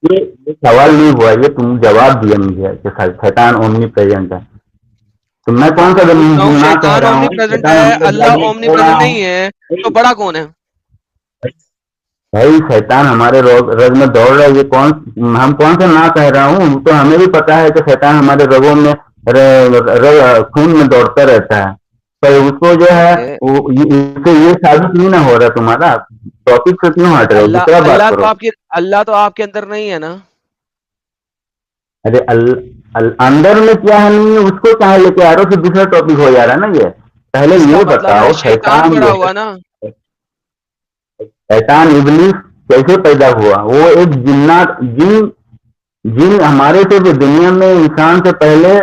S3: یہ سوال نہیں ہوا, یہ تم جواب دیا مجھے کہ شیطان اومنی پریزنٹ ہے. تو میں
S1: ہاں،
S3: کون
S1: میں
S3: سا
S1: پوچھ رہا ہوں،
S3: نہ کہہ
S1: شیطان
S3: رہا
S1: اومنی
S3: ہوں
S1: پریزنٹ
S3: شیطان
S1: ہے،
S3: ہمارے
S1: اللہ
S3: رگ میں
S1: اومنی
S3: دوڑ
S1: پریزنٹ
S3: رہا
S1: نہیں ہے، تو
S3: ہوں.
S1: بڑا کون ہے؟
S3: بھائی شیطان ہمارے رگ میں دوڑ رہا ہے, یہ ہم کون سے نہ کہہ رہا ہوں. تو ہمیں بھی پتا ہے کہ شیطان ہمارے رگوں میں خون میں دوڑتا رہتا ہے. پر اس کو جو ہے
S1: دیکھیے،
S3: اس سے یہ ثابت نہیں نہ ہو رہا. تمہارا ٹاپک سے کیوں ہٹ رہے ہو, دوسرا بات کرو.
S1: اللہ تو آپ کے اندر نہیں ہے نا.
S3: ارے اندر میں کیا ہے نہیں ہے اس کو کہاں لے کے آ رہے ہو, پھر دوسرا ٹاپک ہو جا رہا ہے نا. یہ پہلے
S1: اس کا
S3: یہ
S1: مطلب ہے
S3: بتاؤ
S1: شیطان
S3: شیطان
S1: بڑا
S3: جو
S1: ہوا نا.
S3: ہے, شیطان ابلیس کیسے پیدا ہوا؟ وہ ایک جن ہمارے سے جو دنیا میں انسان سے پہلے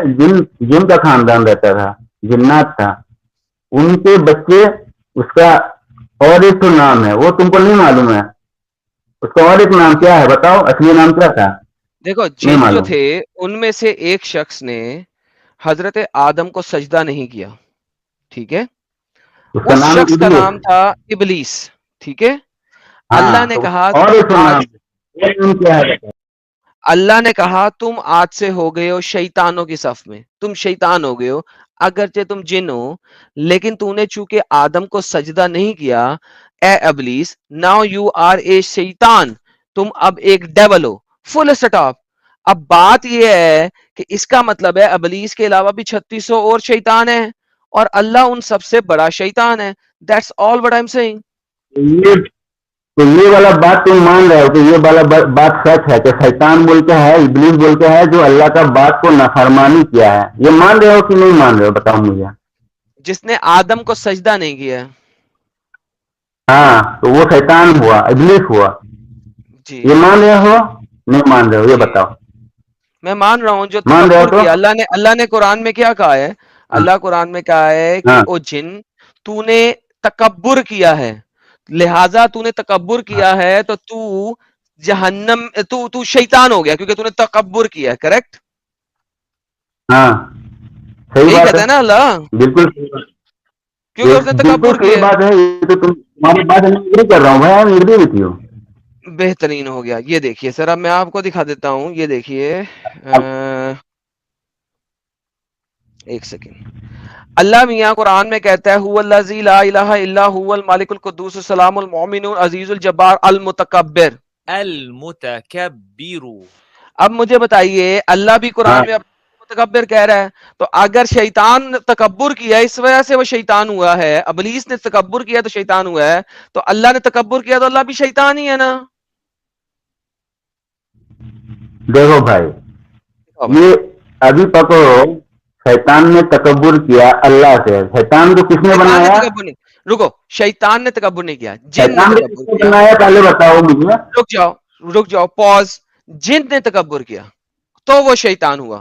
S3: جن کا خاندان رہتا تھا, جنات تھا, ان کے بچے. اس کا اور ایک تو نام ہے, وہ تم کو نہیں معلوم ہے. اس کا اور ایک نام کیا ہے بتاؤ, اصلی نام کیا تھا؟
S1: دیکھو،
S3: نہیں
S1: جن جو
S3: معلوم.
S1: تھے ان میں سے ایک شخص نے حضرت آدم کو سجدہ نہیں کیا، ٹھیک ہے؟
S3: اس کا
S1: اس
S3: نام
S1: شخص کا
S3: ابلیس.
S1: نام تھا ابلیس، ٹھیک ہے؟
S3: ہاں
S1: اللہ نے
S3: تو
S1: کہا
S3: اور
S1: تم
S3: ایک تو
S1: آج،
S3: نام ایک نام کیا ہے؟
S1: اللہ نے کہا تم آج سے ہو گئے ہو شیطانوں کی صف میں، تم شیطان ہو گئے ہو، اگرچہ تم جن ہو، لیکن تو نے چونکہ آدم کو سجدہ نہیں کیا، اے ابلیس، ناؤ یو آر اے شیطان، تم اب ایک ڈیول ہو، فل اسٹاپ. اب بات یہ ہے کہ اس کا مطلب ہے ابلیس کے علاوہ بھی 3600 اور شیطان ہیں، اور اللہ ان سب سے بڑا شیطان ہے. That's all what I'm saying.
S3: یہ تو یہ والا بات تم مان رہے ہو کہ یہ والا بات سچ ہے کہ شیطان بول کے ہے, ابلیس بول کے ہے, جو اللہ کا بات کو نافرمانی کیا ہے. یہ مان رہے ہو کہ نہیں مان رہے ہو بتاؤ مجھے.
S1: جس نے آدم کو سجدہ نہیں کیا.
S3: ہاں تو وہ شیطان ہوا, ابلیس ہوا.
S1: جی
S3: یہ مان رہے ہو نہیں مان رہے ہو, یہ
S1: جی،
S3: بتاؤ.
S1: میں مان رہا ہوں. جو
S3: مان رہے ہو
S1: تکبر
S3: تو
S1: کیا، اللہ نے قرآن میں کیا کہا ہے؟
S3: ہاں
S1: اللہ قرآن میں کہا ہے کہ
S3: ہاں
S1: او جن، تو نے تکبر کیا ہے، لہذا تو نے تکبر کیا ہے تو جہنم، تو شیطان ہو گیا کیونکہ تو نے تکبر کیا ہے، کریکٹ؟
S3: ہاں صحیح
S1: یہی
S3: بات
S1: کہتا
S3: ہے.
S1: ہے نا اللہ،
S3: بالکل صحیح بات.
S1: کیونکہ اس نے
S3: بالکل
S1: تکبر
S3: صحیح
S1: کیا
S3: بات ہے. یہ تو تمہاری بات میں اگری کر رہا ہوں بھائی, میں اگری وتھ یو.
S1: ہے. بہترین ہو گیا. یہ دیکھیے سر، اب میں آپ کو دکھا دیتا ہوں. یہ دیکھیے، ایک سیکنڈ. اللہ میاں قرآن میں کہتا ہے هو الذی لا الہ الا هو الملک القدوس السلام المؤمن العزیز الجبار المتکبر.
S4: المتكبر.
S1: اب مجھے بتائیے، اللہ بھی
S3: ہاں
S1: قرآن میں متکبر کہہ رہا ہے، تو اگر شیطان نے تکبر کیا اس وجہ سے وہ شیطان ہوا ہے، ابلیس نے تکبر کیا تو شیطان ہوا ہے، تو اللہ نے تکبر کیا تو اللہ بھی شیطان ہی ہے نا؟
S3: دیکھو بھائی, یہ ابھی پکڑو. شیطان نے تکبر کیا اللہ سے. شیطان کو کس نے
S1: شیطان نے
S3: بنایا؟
S1: تکبر نہیں، رکو، شیطان نے تکبر نہیں کیا، جن نے
S3: شیطان کو
S1: تکبر
S3: کس نے
S1: کیا.
S3: بنایا پہلے بتاؤ مجھے.
S1: رک جاؤ پوز. جن نے تکبر کیا تو وہ شیطان ہوا.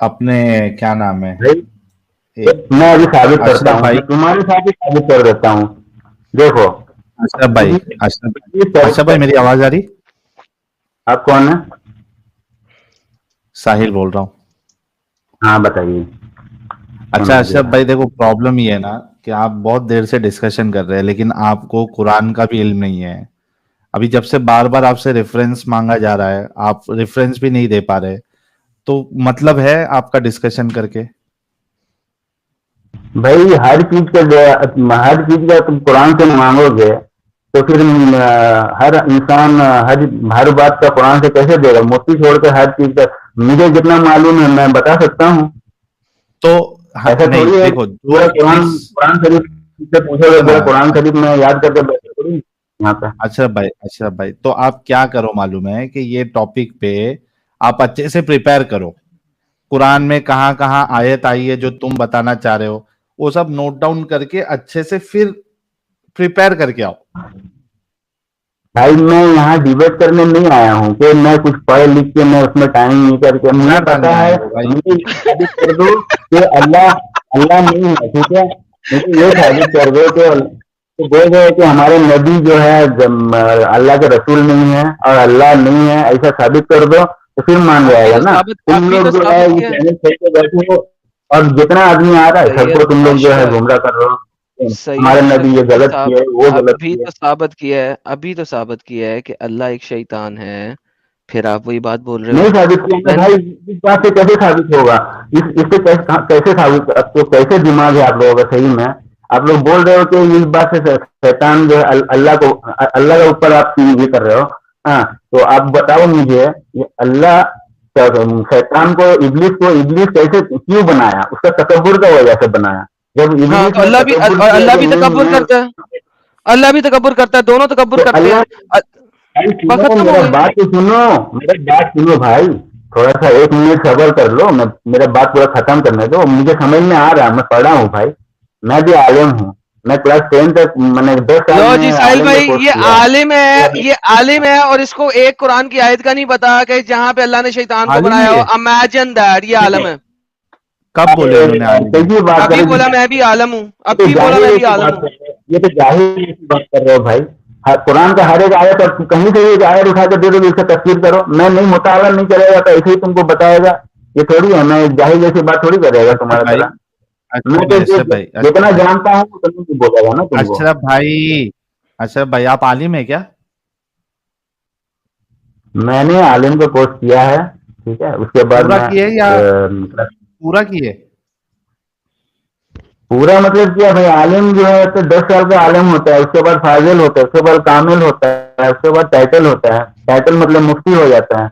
S2: اپنے کیا نام ہے
S3: میں ابھی ثابت کرتا
S2: اشرف
S3: ہوں,
S2: بھائی,
S3: میں تمہارے ساتھ ہی ثابت کر دیتا ہوں. دیکھو
S2: اشرف بھائی, اشرف بھائی میری آواز آ رہی؟
S3: آپ کون ہیں؟
S2: ساحل بول رہا ہوں.
S3: ہاں بتائیے.
S2: اچھا اشرف بھائی دیکھو پرابلم یہ ہے نا کہ آپ بہت دیر سے ڈسکشن کر رہے ہیں لیکن آپ کو قرآن کا بھی علم نہیں ہے. ابھی جب سے بار بار آپ سے ریفرنس مانگا جا رہا ہے آپ ریفرنس بھی نہیں دے پا رہے, تو مطلب ہے آپ کا ڈسکشن کر کے؟
S3: بھائی ہر چیز کا تم قرآن سے مانگو گے تو پھر ہر انسان ہر بات کا قرآن سے کیسے دے گا؟ مفتی چھوڑ کے ہر چیز کا مجھے جتنا معلوم ہے میں بتا سکتا ہوں.
S2: تو
S3: ایسا
S2: نہیں
S3: تھوڑی ہے
S2: دیکھو جو
S3: پورا
S2: چیز
S3: قرآن شریف سے پوچھو گے,
S2: سنا.
S3: پورا قرآن شریف میں یاد کر کے بیٹھے تھوڑی یہاں پہ.
S2: اشرف بھائی تو آپ کیا کرو معلوم ہے کہ یہ ٹاپک پہ آپ اچھے سے پریپئر کرو. قرآن میں کہاں کہاں آیت آئی ہے جو تم بتانا چاہ رہے ہو وہ سب نوٹ ڈاؤن کر کے اچھے سے پھر پریپئر کر کے آؤ.
S3: بھائی میں یہاں ڈیبیٹ کرنے نہیں آیا ہوں کہ میں کچھ پڑھ لکھ کے میں اس میں ٹائم نہیں کر کے, مجھے
S2: کیا
S3: پتا
S2: ڈالنے
S3: ہے.
S2: آئے ہو بھائی؟
S3: مجھے یہ ثابت کر دو کہ اللہ نہیں ہے, ٹھیک ہے. مجھے یہ ثابت کر دو کہ بول رہے کہ ہمارے نبی جو ہے اللہ کے رسول نہیں ہے اور اللہ نہیں ہے, ایسا ثابت کر دو تو پھر مان جائے گا نا. تم لوگ جو ہے یہ چینل کھول کے بیٹھے ہو اور جتنا آدمی آ رہا ہے سب کو تم لوگ جو ہے گمراہ کر رہے ہو. ہمارے نبی یہ غلط کیے, وہ غلط کیے.
S1: ابھی تو ثابت کیا ہے کہ اللہ ایک شیطان ہے, پھر آپ وہی بات بول رہے ہو.
S3: نہیں ثابت کیا
S1: میں
S3: بھائی, اس بات سے کیسے ثابت ہوگا؟ اس سے کیسے ثابت, کیسے دماغ ہے آپ لوگوں کا صحیح میں؟ آپ لوگ بول رہے ہو کہ اس بات سے شیطان جو ہے اللہ کے اوپر آپ یہ کر رہے ہو. ہاں تو آپ بتاؤ مجھے اللہ شیطان کو ابلیس کیسے کیوں بنایا؟ اس کا تکبر کا وجہ سے بنایا. جب
S1: ہاں
S3: ابلیس
S1: تو
S3: نے تکبر کیا
S1: اللہ
S3: کہ
S1: بھی
S3: نہیں
S1: تکبر
S3: میں,
S1: کرتا ہے, اللہ بھی تکبر کرتا ہے, دونوں تکبر
S3: تو
S1: کرتے ہیں.
S3: اللہ سنو,
S1: ختم ہو
S3: میرا
S1: گئی.
S3: بات تو سنو, میرا بات سنو بھائی, تھوڑا سا 1 منٹ صبر کر لو. میرا بات پورا ختم کرنے دو. مجھے سمجھ میں آ رہا ہے, میں پڑھا ہوں بھائی, میں بھی عالم ہوں. میں کلاس 10 تک میں نے 10 سال
S1: لو
S3: میں
S1: جی ساحل
S3: عالم کا
S1: بھائی,
S3: کورس
S1: یہ
S3: کیا
S1: عالم ہے,
S3: ہے.
S1: یہ عالم ہے اور اس کو ایک قرآن کی آیت کا نہیں پتا کہ جہاں پہ اللہ نے شیطان کو
S2: عالم
S1: بنایا
S2: ہی
S1: ہو.
S2: ہے؟
S1: امیجن دیٹ, یہ عالم ہے.
S2: کب بولے انہوں نے عالم ہے؟
S3: کیسی بات
S1: ابھی
S3: کریں
S1: بولا
S3: گے؟
S1: میں بھی عالم ہوں,
S3: یہ تو
S1: ابھی بولا
S3: جاہل
S1: میں بھی
S3: ایسی
S1: عالم
S3: بات
S1: ہوں.
S3: کر رہے ہو, یہ تو جاہل ایسی بات کر رہے ہو بھائی. قرآن کا ہر ایک آیت اور کہیں سے ایک آیت اٹھا کے دے دو, اسے تفسیر کرو. میں نہیں مطالعہ نہیں کرے گا تو ایسے ہی تم کو بتائے گا. یہ تھوڑی ہے میں جاہل جیسی بات تھوڑی کرے گا
S2: اشرف
S3: تمہارا
S2: بھائی,
S3: طرح. میں تو جتنا جانتا ہوں اتنا نہیں بولے گا نا تم کو.
S2: اشرف بھائی آپ عالم ہے کیا؟
S3: میں نے عالم کا کورس کیا ہے, ٹھیک ہے. اس کے بعد
S2: پورا
S3: میں
S2: کیے یا پورا کیے؟
S3: پورا مطلب کیا بھائی, عالم جو ہے تو 10 سال کا عالم ہوتا ہے, اس کے بعد فاضل ہوتا ہے, اس کے بعد کامل ہوتا ہے, اس کے بعد ٹائٹل ہوتا ہے. ٹائٹل مطلب مفتی ہو جاتا ہے.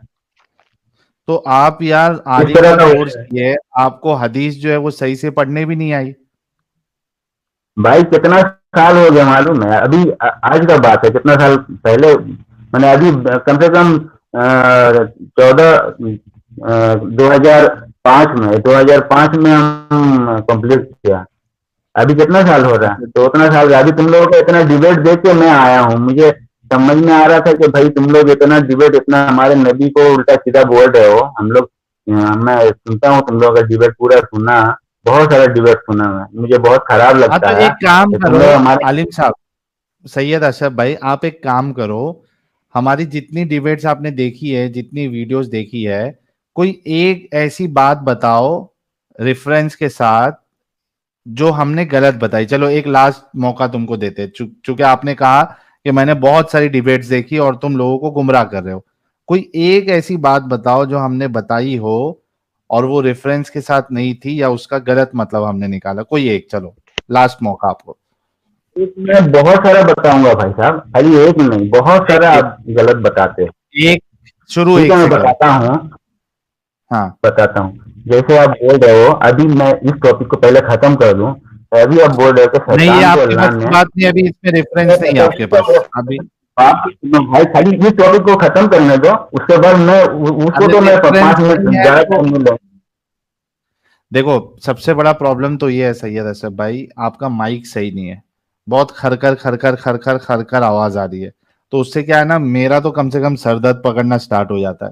S2: تو آپ یار
S3: اس
S2: عالم
S3: طرح
S2: کا
S3: کا
S2: کورس
S3: ہوتا ہے.
S2: کیے, آپ کو حدیث جو ہے وہ صحیح سے پڑھنے بھی نہیں آئی؟
S3: بھائی کتنا سال ہو گیا معلوم ہے؟ ابھی آج کا بات ہے, کتنا سال پہلے میں نے ابھی کم سے کم 2005 میں ہم کمپلیٹ کیا. ابھی کتنا سال ہو رہا ہے؟ تو اتنا سال ابھی تم لوگوں کا اتنا ڈیبیٹ دیکھ کے میں آیا ہوں. مجھے سمجھ میں آ رہا تھا کہ بھائی تم لوگ اتنا ڈیبیٹ, اتنا ہمارے نبی کو الٹا سیدھا بول رہے ہو. ہم لوگ, میں سنتا ہوں تم لوگوں کا ڈیبیٹ پورا سنا, بہت سارا ڈیبیٹ سنا میں, مجھے بہت خراب
S2: ہاں تو
S3: لگتا ہے
S2: ایک کام
S3: کہ تم
S2: کرو
S3: لوگ ہمارے.
S2: عالم صاحب, سید اشرف بھائی آپ ایک کام کرو, ہماری جتنی ڈیبیٹس آپ نے دیکھی ہے, جتنی ویڈیوز دیکھی ہے, کوئی ایک ایسی بات بتاؤ ریفرنس کے ساتھ جو ہم نے غلط بتائی. چلو ایک لاسٹ موقع تم کو دیتے, چونکہ آپ نے کہا کہ میں نے بہت ساری ڈیبیٹس دیکھی اور تم لوگوں کو گمراہ کر رہے ہو. کوئی ایک ایسی بات بتاؤ جو ہم نے بتائی ہو اور وہ ریفرنس کے ساتھ نہیں تھی یا اس کا غلط مطلب ہم نے نکالا, کوئی ایک. چلو لاسٹ موقع آپ کو.
S3: میں بہت سارا بتاؤں گا بھائی صاحب, خالی ایک نہیں, بہت سارا
S2: ایک
S3: آپ غلط بتاتے ہیں.
S2: ایک شروع
S3: ٹھیک ہے
S2: ایک
S3: میں
S2: سے کرو.
S3: بتاتا ہوں.
S2: ہاں
S3: بتاتا ہوں. جیسے آپ بول رہے ہو, ابھی میں اس ٹاپک کو پہلے ختم کر دوں. ابھی آپ بول رہے ہو کہ
S2: نہیں, یہ
S3: شیطان کو
S2: آپ کے
S3: اللہ
S2: بس کی
S3: نے,
S2: بات نہیں, ابھی اس میں ریفرنس نہیں ہے آپ کے پاس ابھی.
S3: بھائی خالی اس ٹاپک کو ختم کرنے دو, اس کے بعد میں اس کو
S2: ارے
S3: تو میں 5
S2: ریفرنس
S3: منٹ
S2: نہیں ہے
S3: زیادہ
S2: دیکھو,
S3: ٹائم نہیں لوں.
S2: دیکھو سب سے بڑا پرابلم تو یہ ہے سید اشرف بھائی, آپ کا مائک صحیح نہیں ہے, بہت خر کر آواز آ رہی ہے. تو اس سے کیا ہے نا, میرا تو کم سے کم سر درد پکڑنا سٹارٹ ہو جاتا ہے.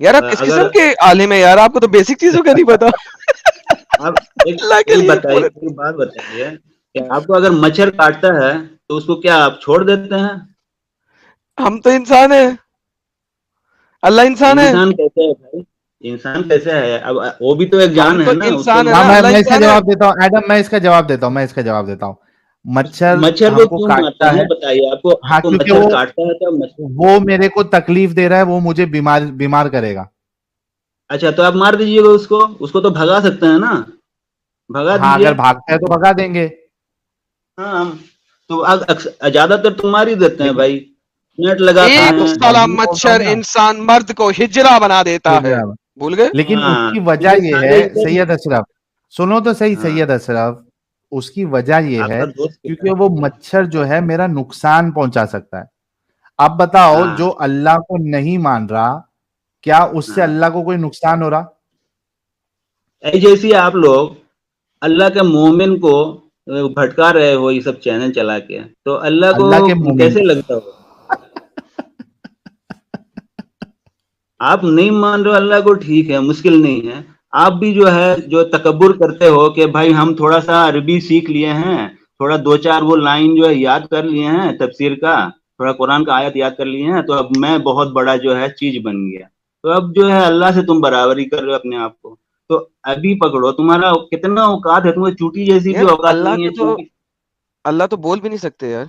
S1: یار آپ کس قسم کے عالم ہیں یار, آپ کو تو بیسک چیزوں کا نہیں پتا.
S4: آپ ایک بات بتائیے کہ آپ کو اگر مچھر کاٹتا ہے تو اس کو کیا آپ چھوڑ دیتے ہیں؟
S1: ہم تو انسان ہیں, اللہ انسان ہے.
S4: انسان کیسے ہے بھائی, انسان کیسے ہے؟ اب وہ بھی تو ایک
S1: ہم
S4: جان
S1: تو
S4: ہے نا, اس کو
S1: انسان ہے
S2: ہاں
S1: نا, اللہ
S2: میں اس کا
S1: انسان ہے.
S2: جواب دیتا ہوں ایڈم, میں اس کا جواب دیتا ہوں. مچھر
S4: کو
S2: ہم کو
S4: کیوں
S2: کاٹتا
S4: مارتا ہے
S2: ہے,
S4: بتائیے, آپ
S2: ہاں
S4: کو
S2: کیونکہ
S4: مچھر کاٹتا ہے تو
S2: وہ میرے کو تکلیف دے رہا ہے, وہ مجھے بیمار کرے گا.
S4: اچھا تو آپ مار دیجئے گا اس کو تو بھگا سکتے ہیں نا, بھگا
S2: ہاں
S4: دیجئے.
S2: اگر بھاگتا ہے تو بھگا دیں گے.
S4: ہاں تو زیادہ تر تو مار ہی دیتے ہیں
S2: لیکن
S4: بھائی, نیٹ لگاتے
S1: ایک
S4: ہیں.
S1: سالہ
S2: وہی بول رہا ہوں
S1: مچھر
S2: نا,
S1: انسان مرد کو ہجرا بنا دیتا ہے, بھول گئے.
S2: لیکن اس
S4: ہاں
S2: کی وجہ
S4: کیونکہ
S2: یہ
S4: سارے
S2: ہے
S4: ادھر,
S2: سید اشرف, سنو تو صحیح
S4: ہاں
S2: سید اشرف, اس کی وجہ یہ
S4: آپ
S2: ہے
S4: کا دوست کیا ہے؟
S2: کیونکہ وہ مچھر جو ہے میرا نقصان پہنچا سکتا ہے. اب بتاؤ
S4: ہاں
S2: جو اللہ کو نہیں مان رہا, کیا اس سے
S4: ہاں
S2: اللہ کو کوئی نقصان ہو رہا؟
S4: جیسی آپ لوگ اللہ کے مومن کو بھٹکا رہے ہو یہ سب چینل چلا کے, تو اللہ کو
S2: کے مومن
S4: کیسے لگتا ہو؟ آپ نہیں مان رہے ہو اللہ کو, ٹھیک ہے, مشکل نہیں ہے. آپ بھی جو ہے جو تکبر کرتے ہو کہ بھائی ہم تھوڑا سا عربی سیکھ لیے ہیں, تھوڑا 2-4 وہ لائن جو ہے یاد کر لیے ہیں تفسیر کا, تھوڑا قرآن کا آیت یاد کر لیے ہیں, تو اب میں بہت بڑا جو ہے چیز بن گیا. تو اب جو ہے اللہ سے تم برابری کر رہے ہو اپنے آپ کو. تو ابھی پکڑو, تمہارا کتنا اوقات ہے, تمہیں چوٹی جیسی
S1: یار
S4: بھی اوقات
S1: اللہ
S4: نہیں
S1: کے
S4: ہے.
S1: تو,
S4: چوٹی
S1: اللہ تو بول بھی نہیں سکتے یار.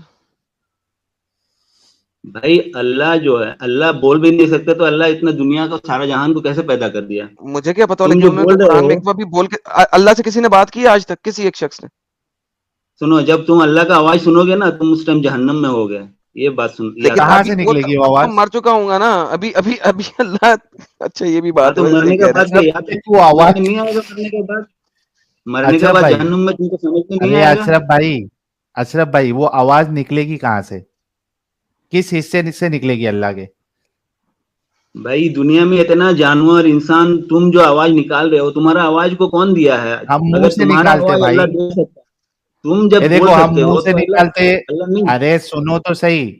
S4: بھائی اللہ جو ہے, اللہ بول بھی نہیں سکتے, تو اللہ اتنا دنیا کو سارا جہان کو کیسے پیدا کر دیا؟
S1: مجھے کیا پتا,
S4: تم
S1: لیکن
S4: جو
S1: انہوں نے تو
S4: بول رہے
S1: قرآن میں
S4: ہو,
S1: ایک بار بھی بول کے, اللہ سے کسی نے بات کی آج تک, کسی ایک شخص نے؟
S4: سنو, جب تم اللہ کا آواز سنو گے نا, تم اس ٹائم جہنم میں ہو گئے. یہ بات سن, یاد
S1: لیکن
S2: کہاں
S4: رکھنا.
S2: سے
S1: ابھی
S2: نکلے گی وہ
S1: اب تو
S2: آواز؟
S1: مر چکا ہوں گا نا ابھی ابھی ابھی اللہ. اچھا یہ بھی
S4: ہاں
S1: بات
S4: تو
S1: ہے, صحیح
S4: مرنے کے
S1: کہہ رہے
S4: بعد
S1: ہیں.
S4: کیا
S2: اشرف
S4: یاد
S2: وہ
S4: سمجھ میں
S2: آواز,
S4: نہیں آئے گا؟ مرنے کے
S2: اشرف
S4: بعد
S2: بھائی,
S4: جہنم میں تم کو سمجھ میں نہیں
S2: ارے
S4: آئے گا؟
S2: اشرف بھائی وہ آواز نکلے گی کہاں سے, کس حصے سے نکلے گی اللہ کے؟
S4: بھائی دنیا میں اتنا جانور انسان, تم جو آواز نکال رہے ہو, تمہارا آواز کو کون دیا ہے؟
S2: ہم منہ
S4: اگر
S2: سے
S4: تمہارا
S2: نکالتے
S4: آواز
S2: بھائی,
S4: اللہ دے سکتا ہے, تم جب
S2: یہ
S4: بول
S2: دیکھو ہم
S4: سکتے
S2: منہ
S4: ہو
S2: سے
S4: تو
S2: نکالتے,
S4: اللہ نہیں.
S2: ارے سنو تو صحیح,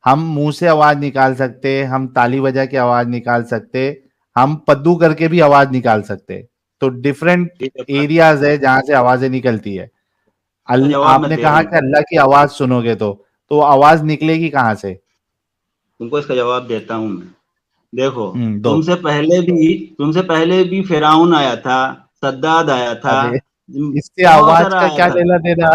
S2: ہم منہ سے آواز نکال سکتے, ہم تالی بجا کے آواز نکال سکتے, ہم پدو کر کے بھی آواز نکال سکتے. تو ڈفرینٹ
S4: ٹھیک ہے,
S2: ایریاز ہے جہاں سے آوازیں نکلتی ہے.
S4: کا جواب
S2: آپ
S4: میں
S2: نے
S4: دے رہا
S2: کہا
S4: ہوں.
S2: کہ اللہ کی آواز سنو گے تو وہ آواز نکلے گی کہاں سے؟
S4: تم کو اس کا جواب دیتا ہوں میں. دیکھو,
S2: دو.
S4: تم سے پہلے بھی فرعون آیا تھا, سداد آیا تھا,
S2: ارے اس سے
S4: بہت
S2: آواز
S4: سارا
S2: کا
S4: آیا
S2: کیا
S4: تھا.
S2: لینا دینا؟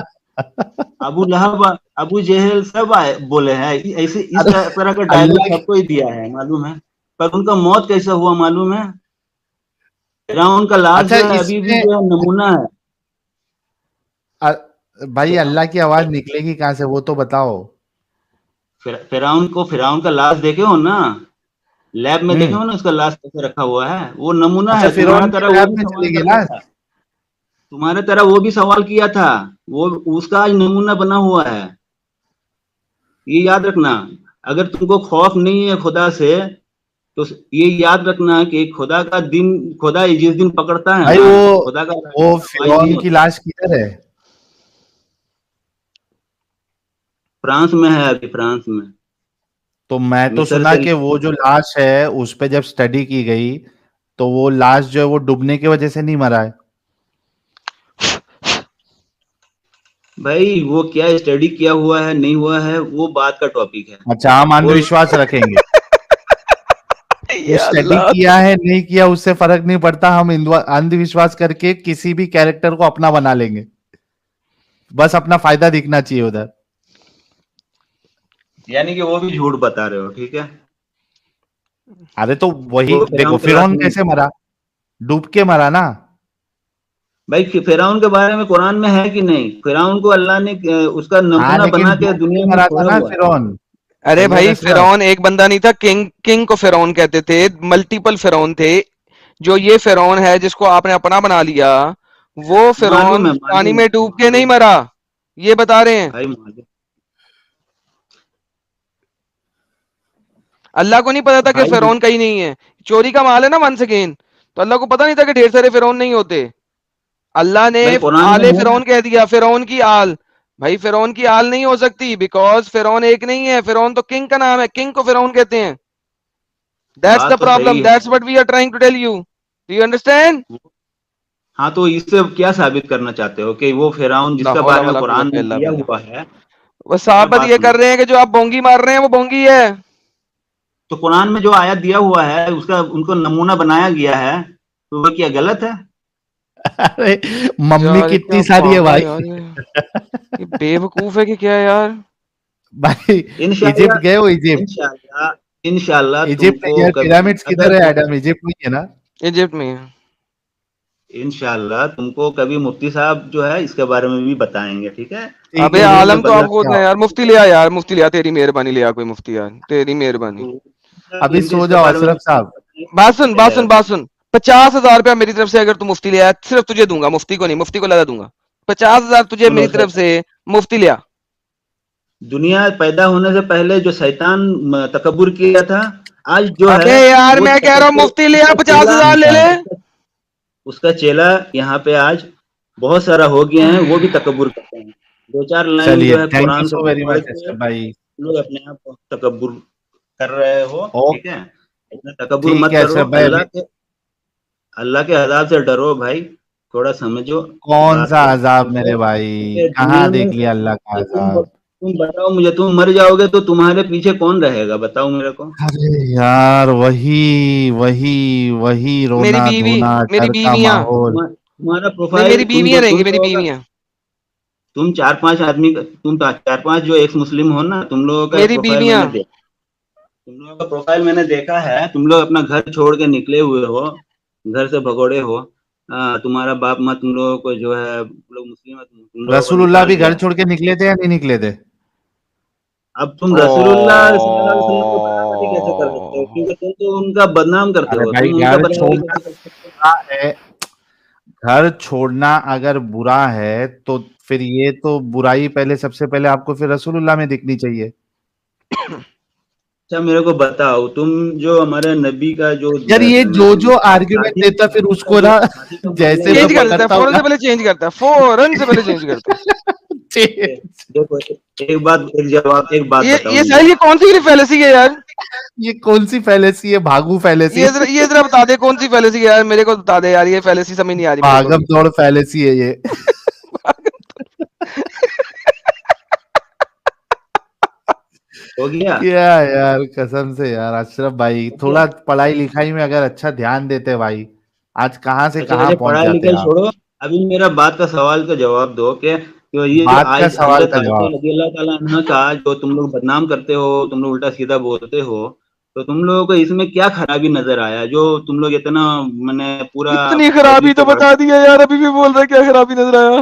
S4: ابو لہب, ابو جہل سب بولے ہیں ایسے, اس
S2: ارے
S4: طرح کا ڈائلگ
S2: اللہ
S4: سب کو ہی دیا ہے معلوم ہے, پر ان کا موت کیسا ہوا معلوم ہے؟ فرعون کا لاش
S2: اچھا
S4: جو ہے
S2: اس
S4: ابھی بھی
S2: میں
S4: جو ہے نمونہ ہے.
S2: بھائی اللہ کی آواز نکلے گی کہاں سے وہ تو بتاؤ.
S4: فرعون کا لاش دیکھے ہو نا, لیب میں دیکھے ہو نا, اس کا لاش کیسے رکھا ہوا ہے, وہ نمونہ
S2: اچھا
S4: ہے. تمہارا
S2: فرعون
S4: طرح
S2: کی
S4: وہ
S2: لیب
S4: بھی
S2: میں
S4: سوال
S2: چلے گی
S4: کرتا
S2: لاش؟
S4: تھا, تمہارے طرح وہ بھی سوال کیا تھا, وہ اس کا آج نمونہ بنا ہوا ہے. یہ یاد رکھنا, اگر تم کو خوف نہیں ہے خدا سے, تو یہ یاد رکھنا کہ خدا جس دن پکڑتا ہے
S2: بھائی
S4: نا, خدا کا
S2: وہ
S4: آواز نہیں
S2: فرعون کی
S4: ہوتا.
S2: لاش کدھر ہے؟
S4: فرانس میں ہے, ابھی فرانس میں.
S2: تو میں تو
S4: مصر
S2: سنا
S4: سے
S2: کہ وہ جو لاش ہے اس پہ جب سٹڈی کی گئی تو وہ لاش جو ہے وہ ڈوبنے کی وجہ سے نہیں مرا ہے.
S4: بھائی وہ کیا اسٹڈی کیا ہوا ہے نہیں ہوا ہے, وہ بات کا ٹاپک ہے.
S2: اچھا ہم اندھ
S4: وہ
S2: وشواس رکھیں گے, وہ
S1: یا
S2: اسٹڈی
S1: اللہ.
S2: کیا ہے نہیں کیا اس سے فرق نہیں پڑتا, ہم اندھ وشواس کر کے کسی بھی کیریکٹر کو اپنا بنا لیں گے, بس اپنا فائدہ دکھنا چاہیے ادھر.
S4: یعنی کہ وہ بھی جھوٹ بتا رہے ہو, ٹھیک ہے.
S2: ارے تو وہی
S4: وہ
S2: دیکھو,
S4: فرعون کے لاش
S2: فرعون
S4: نہیں.
S2: کیسے مرا؟ ڈوب کے مرا نا.
S4: بھائی فرعون کے بارے میں قرآن میں ہے کہ نہیں؟ فرعون کو اللہ نے اس کا
S2: ہاں
S4: نمونہ
S2: لیکن
S4: بنا کے
S2: ڈوب کے
S4: دنیا میں
S2: مرا تھا
S4: چھوڑا
S2: نا
S4: ہوا ہے.
S2: فرعون.
S1: ارے
S2: سید
S1: بھائی
S2: اشرف,
S1: فرعون ایک بندہ نہیں تھا, کنگ کو فرعون کہتے تھے, ملٹیپل فرعون تھے. جو یہ فرعون ہے جس کو آپ نے اپنا بنا لیا, وہ
S4: معلوم
S1: فرعون
S4: ہے,
S1: پانی
S4: معلوم
S1: میں
S4: ہے,
S1: ڈوب کے نہیں
S4: معلوم
S1: مرا, یہ بتا رہے ہیں.
S4: بھائی معلوم.
S1: اللہ کو نہیں پتا تھا کہ
S4: بھائی
S1: فرعون کہیں نہیں ہے. چوری کا مال ہے نا ون سیکنڈ, تو اللہ کو پتا نہیں تھا کہ ڈھیر سارے فرعون نہیں ہوتے. اللہ نے
S4: بھائی قرآن میں
S1: آل
S4: ہے نا.
S1: فرعون کہہ دیا, فرعون کی آل. بھائی فرعون کی آل نہیں ہو سکتی, بیکاز فرعون ایک نہیں ہے. فرعون تو کنگ کا نام ہے, کنگ کو فرعون کہتے ہیں. That's
S4: بات
S1: the
S4: تو
S1: problem.
S4: صحیح
S1: That's
S4: ہے.
S1: what we are trying to tell you. Do you understand?
S4: ہاں تو اس سے کیا ثابت کرنا چاہتے ہو کہ وہ فرعون جس
S1: لا
S4: کا
S1: حول
S4: بارے میں
S1: ولا
S4: قرآن
S1: قوت
S4: میں
S1: الا
S4: دیا
S1: باللہ.
S4: ہوا ہے.
S1: وہ
S4: میرا
S1: ثابت
S4: بات
S1: یہ
S4: سنو.
S1: کر رہے ہیں کہ جو آپ بونگی مار رہے ہیں وہ بونگی ہے.
S4: تو قرآن میں جو آیت دیا ہوا ہے اس کا ان کو نمونہ بنایا گیا ہے, تو وہ کیا غلط ہے؟
S2: ارے ممی
S1: یار یہ
S2: کتنی
S1: کیا
S2: ساری ہے
S1: پاگل ہے
S2: بھائی.
S1: یار, یہ بے وقوف ہے کہ کیا ہے یار.
S2: بھائی
S4: انشاءاللہ
S2: ایجپٹ گئے ہو؟ ایجپٹ
S4: انشاءاللہ انشاءاللہ تم
S2: ایجپٹ
S4: کو
S2: نہیں یار,
S4: کبھی
S2: پیرامڈس
S4: اگر
S2: کدھر ہے
S4: تم
S2: ایڈم؟ ایجپٹ نہیں ہے نا؟
S1: ایجپٹ میں.
S4: انشاءاللہ تم کو کبھی مفتی صاحب جو ہے اس کے بارے میں بھی بتائیں گے, ٹھیک ہے؟
S2: ٹھیک
S1: ابے
S2: ہے
S4: تم
S1: عالم
S4: جب
S1: تو
S2: انشاءاللہ.
S1: آپ
S4: اللہ
S1: خود ہیں یار. مفتی لیا یار, مفتی لیا, تیری مہربانی لیا کوئی مفتی یار, تیری مہربانی.
S2: ابھی
S4: ان کے
S2: سو
S4: اس کے
S2: جاؤ
S4: بارے میں
S2: اشرف صاحب.
S1: بات سن
S4: مل
S1: بات
S4: جائے
S1: سن
S4: گا.
S1: بات سن. 50,000 روپیہ میری طرف سے اگر تو مفتی لیا صرف تجھے دوں گا, مفتی کو نہیں, مفتی کو لگا دوں گا. 50,000 تجھے
S4: سنو
S1: میری طرف
S4: سر,
S1: سے مفتی لیا.
S4: دنیا پیدا ہونے سے پہلے جو شیطان تکبر کیا تھا, آج جو ہے
S1: ابے یار
S4: وہ
S1: میں کہہ رہا ہوں
S4: تکبر
S1: مفتی
S4: اس
S1: لیا,
S4: کا چیلا
S1: 50,000 لے لے.
S4: اس کا چیلا یہاں پہ آج بہت سارا ہو گیا ہیں, وہ بھی تکبر کرتے ہیں. 2-4 لائن
S2: چلیے
S4: جو ہے
S2: تھینک یو
S4: قرآن سے
S2: سو ویری
S4: پڑھ
S2: مچ
S4: کے
S2: اشرف بھائی.
S4: تم لوگ اپنے آپ کو تکبر کر رہے ہو, ٹھیک ہے؟ اتنا تکبر
S2: ٹھیک
S4: مت
S2: ہے
S4: کرو.
S2: اشرف بھائی. ابھی
S4: اللہ کے عذاب سے ڈرو بھائی, تھوڑا سمجھو
S2: کون
S4: بات
S2: سا
S4: کو,
S2: عذاب
S4: ٹھیک
S2: میرے
S4: ہے؟
S2: بھائی؟
S4: کیونکہ
S2: کہاں
S4: دنیا میں
S2: دیکھ لیا اللہ کا عذاب؟
S4: تم بتاؤ مجھے, تم مر جاؤ گے تو تمہارے پیچھے کون رہے گا؟ بتاؤ میرے کو.
S2: ارے یار وہی
S1: میری
S2: رونا
S1: بیوی,
S2: دھونا
S1: میری
S2: گھر کا
S1: بیویاں,
S2: ماحول.
S4: تمہارا
S1: نہیں
S4: پروفائل
S1: میری
S4: تم
S1: بیویاں رہیں
S4: تم
S1: گی, میری
S4: لوگوں کا,
S1: بیویاں,
S4: تم 4-5 آدمی, تم 4-5 جو ایکس مسلم ہو نا, تم لوگوں کا
S1: میری
S4: پروفائل میں
S1: بیویاں.
S4: نے دیکھا. تم لوگوں کا پروفائل میں نے دیکھا ہے. تم لوگ اپنا گھر چھوڑ کے نکلے ہوئے ہو, گھر سے بھگوڑے ہو. تمہارا باپ ماں تم لوگوں کو جو ہے لوگ مسلم ہے, تم لوگوں کو
S2: رسول اللہ
S4: نکال
S2: بھی
S4: دیا
S2: گھر
S4: ہے.
S2: چھوڑ کے نکلے تھے یا نہیں نکلے تھے؟
S4: اب تم رسول اللہ صلی اللہ علیہ وسلم کو برابری کیسے کر سکتے ہو؟ کیونکہ تم تو ان کا بدنام کرتے
S2: ارے
S4: ہو,
S2: بھائی
S4: تم ان کا
S2: گھر
S4: برابری
S2: چھوڑنا
S4: کیسے کر سکتے ہو؟
S2: برا ہے. گھر چھوڑنا اگر برا ہے تو پھر یہ تو برائی پہلے سب سے پہلے آپ کو پھر رسول اللہ میں دکھنی چاہیے.
S4: اچھا میرے کو بتاؤ, تم جو ہمارے نبی کا جو
S2: یار یہ جو آرگیومنٹ دیتا پھر اس کو نا
S4: شادی کا معاملہ
S2: جیسے
S4: لے
S2: میں
S1: چینج
S4: کے,
S1: کر دیتا ہے,
S2: پکڑتا ہوں
S1: فوراً
S2: نا.
S1: سے پہلے چینج کرتا ہے, فوراً سے پہلے چینج کرتا ہے.
S4: دیکھو ایک بات بتاؤ
S1: یہ
S4: مجھے.
S1: ساحل, یہ کون سی فیلسی ہے یار؟
S2: یہ کون سی فیلیسی ہے؟ بھاگو فیلیسی.
S1: یہ ذرا بتا دے کون سی فیلسی ہے یار, میرے کو بتا دے یار, یہ فیلسی سمجھ نہیں آ رہی میرے کو
S2: بھاگم
S1: ابھی.
S2: دوڑ فیلیسی ہے یہ.
S4: ہو گیا
S2: کیا یار قسم سے یار اشرف بھائی, تھوڑا پڑھائی لکھائی میں اگر اچھا دھیان دیتے بھائی, آج کہاں سے کہاں
S4: اچھا
S2: پہنچ
S4: پڑھائی
S2: جاتے
S4: لکھائی
S2: آپ.
S4: چھوڑو, ابھی میرا بات کا سوال کا جواب دو کہ یہ جو
S2: بات کا
S4: آج
S2: سوال
S4: حضرت
S2: کا
S4: عائشہ
S2: جواب.
S4: رضی اللہ تعالیٰ عنہ کا جو تم لوگ بدنام کرتے ہو, تم لوگ الٹا سیدھا بولتے ہو, تو تم لوگوں کو اس میں کیا خرابی نظر آیا جو تم لوگ اتنا پورا
S1: اتنی
S4: تہذیب
S1: خرابی
S4: سے
S1: تو بتا دیا یار, ابھی بھی بول رہا ہے کیا خرابی نظر آیا.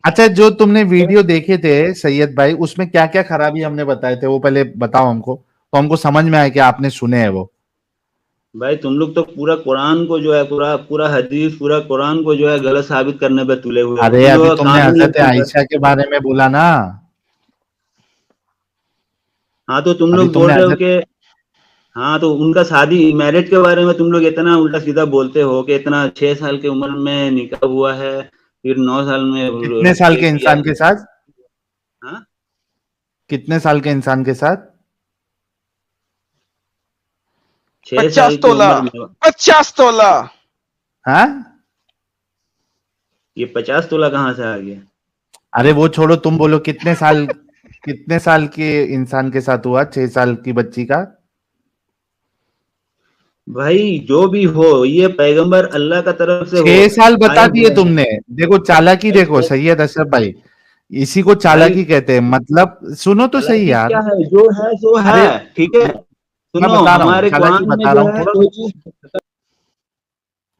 S2: اچھا جو تم نے ویڈیو دیکھے تھے سید بھائی, اس میں کیا کیا خرابی ہم نے بتائے تھے وہ پہلے بتاؤ ہم کو, تو ہم کو سمجھ میں آئے کہ آپ نے سنے ہیں وہ.
S4: بھائی تم لوگ تو پورا قرآن کو جو ہے پورا حدیث پورا قرآن کو جو ہے غلط ثابت کرنے پہ تلے ہوئے ہو.
S2: ارے
S4: تم
S2: ابھی
S4: لوگوں کا
S2: تم نے
S4: کام ہی
S2: حضرت
S4: ہے.
S2: عائشہ کے بارے میں بولا نا.
S4: ہاں تو تم
S2: ابھی
S4: لوگ
S2: تم
S4: بول
S2: نے
S4: رہے ہو
S2: حضرت,
S4: کہ ہاں تو ان کا شادی میرج کے بارے میں تم لوگ اتنا الٹا سیدھا بولتے ہو کہ اتنا 6 سال کی عمر میں نکاح ہوا ہے, پھر 9 سال میں
S2: کتنے سال کے
S4: کیا
S2: انسان کے ساتھ,
S4: ہاں
S2: کتنے سال کے انسان کے ساتھ؟
S4: 6
S1: 50
S4: سال کی
S1: تولہ
S4: عمر میں.
S1: 50 تولہ.
S2: ہاں
S4: یہ 50 تولہ کہاں سے آ گیا؟
S2: ارے وہ چھوڑو, تم بولو کتنے سال کے انسان کے ساتھ ہوا 6 سال کی بچی کا؟
S4: بھائی جو بھی ہو, یہ پیغمبر اللہ کا طرف سے
S2: 6 سال بتا
S4: آیا
S2: دیے
S4: ہوا
S2: تم
S4: ہے.
S2: نے. دیکھو چالاکی
S4: بھائی
S2: دیکھو سید اشرف بھائی, اسی کو
S4: بھائی
S2: چالاکی کہتے ہیں. مطلب سنو تو صحیح
S4: چالاکی
S2: یار.
S4: کیا ہے؟ جو ہے سو ہے,
S2: ارے
S4: ٹھیک ہے.
S2: میں
S4: سنو
S2: بتا رہا ہوں
S4: ہمارے
S2: چالاکی
S4: قرآن میں
S2: بتا رہا
S4: جو
S2: ہوں
S4: ہے
S2: تھوڑا.
S4: کوئی چیز.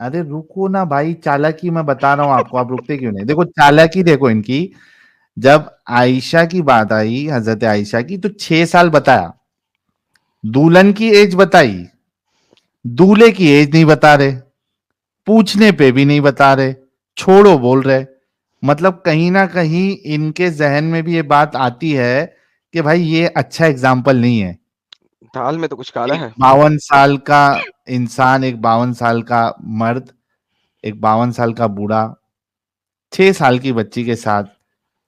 S2: ارے رکو نا بھائی, چالاکی میں بتا رہا ہوں آپ کو, آپ رکتے کیوں نہیں؟ دیکھو چالاکی دیکھو ان کی, جب عائشہ کی بات آئی, حضرت عائشہ کی, تو 6 سال بتایا. دولہن کی ایج بتائی, دولہے کی ایج نہیں بتا رہے, پوچھنے پہ بھی نہیں بتا رہے, چھوڑو بول رہے. مطلب کہیں نہ کہیں ان کے ذہن میں بھی یہ بات آتی ہے کہ بھائی یہ اچھا اگزامپل نہیں ہے.
S1: دال میں تو کچھ کالا
S2: ایک
S1: ہے.
S2: 52 سال کا انسان, ایک 52 سال کا مرد, ایک 52 سال کا بوڑھا 6 سال کی بچی کے ساتھ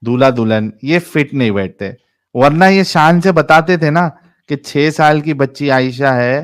S2: دولہا دلہن, یہ فٹ نہیں بیٹھتے. ورنہ یہ شان سے بتاتے تھے نا کہ 6 سال کی بچی عائشہ ہے,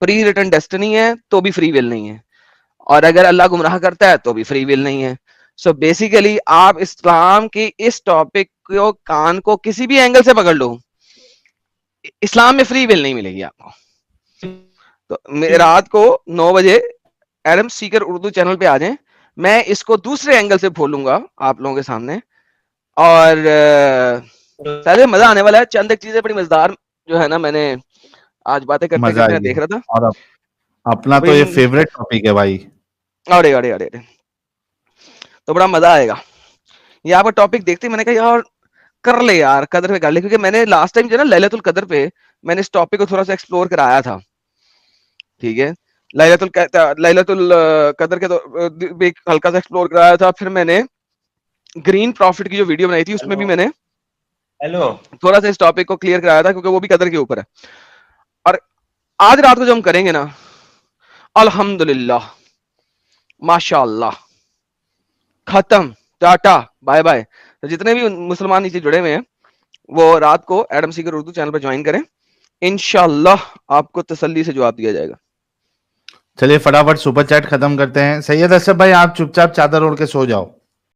S1: پری ریٹن ڈیسٹنی ہے تو بھی فری ول نہیں ہے, اور اگر اللہ گمراہ کرتا ہے تو بھی فری ول نہیں ہے. سو بیسیکلی آپ اسلام کی اس ٹاپک کو کان کو کسی بھی اینگل سے پکڑ لو, اسلام میں فری ول نہیں ملے گی آپ کو. تو رات کو 9 بجے ایڈم سیکر اردو چینل پہ آ جائیں, میں اس کو دوسرے اینگل سے کھولوں گا آپ لوگوں کے سامنے, اور مزہ آنے والا ہے. چند ایک چیزیں بڑی مزیدار جو ہے نا, میں نے آج باتیں کرتے
S2: مزہ
S1: کرتے
S2: آئی
S1: دیکھ
S2: ہے,
S1: رہا تھا.
S2: اور اپنا تو یہ فیوریٹ ٹاپک ہے بھائی.
S1: ارے ارے ارے تو بڑا مزہ آئے گا. یہ آپ کا ٹاپک دیکھتے میں نے کہا یار کر لے یار, قدر پہ کر لے, کیونکہ میں نے لاسٹ ٹائم جو ہے نا لیلۃ القدر پہ میں نے اس ٹاپک کو تھوڑا سا ایکسپلور کرایا تھا. ٹھیک ہے, لیلۃ القدر کے ہلکا سا ایکسپلور کرایا تھا. پھر میں نے گرین پروفٹ کی جو ویڈیو بنائی تھی اس میں بھی میں نے تھوڑا سا اس ٹاپک کو کلیئر کرایا تھا, کیونکہ وہ بھی قدر کے اوپر ہے. اور آج رات کو جو ہم کریں گے نا, الحمدللہ ماشاء اللہ ختم, ٹاٹا بائے بائے. جتنے بھی مسلمان نیچے جڑے ہوئے ہیں وہ رات کو ایڈم سیکر اردو چینل پہ جوائن کریں, انشاءاللہ آپ کو تسلی سے جواب دیا جائے گا.
S2: چلیے فٹافٹ سپر چیٹ ختم کرتے ہیں. سید اشرف بھائی آپ چپ چاپ چادر اوڑھ کے سو جاؤ.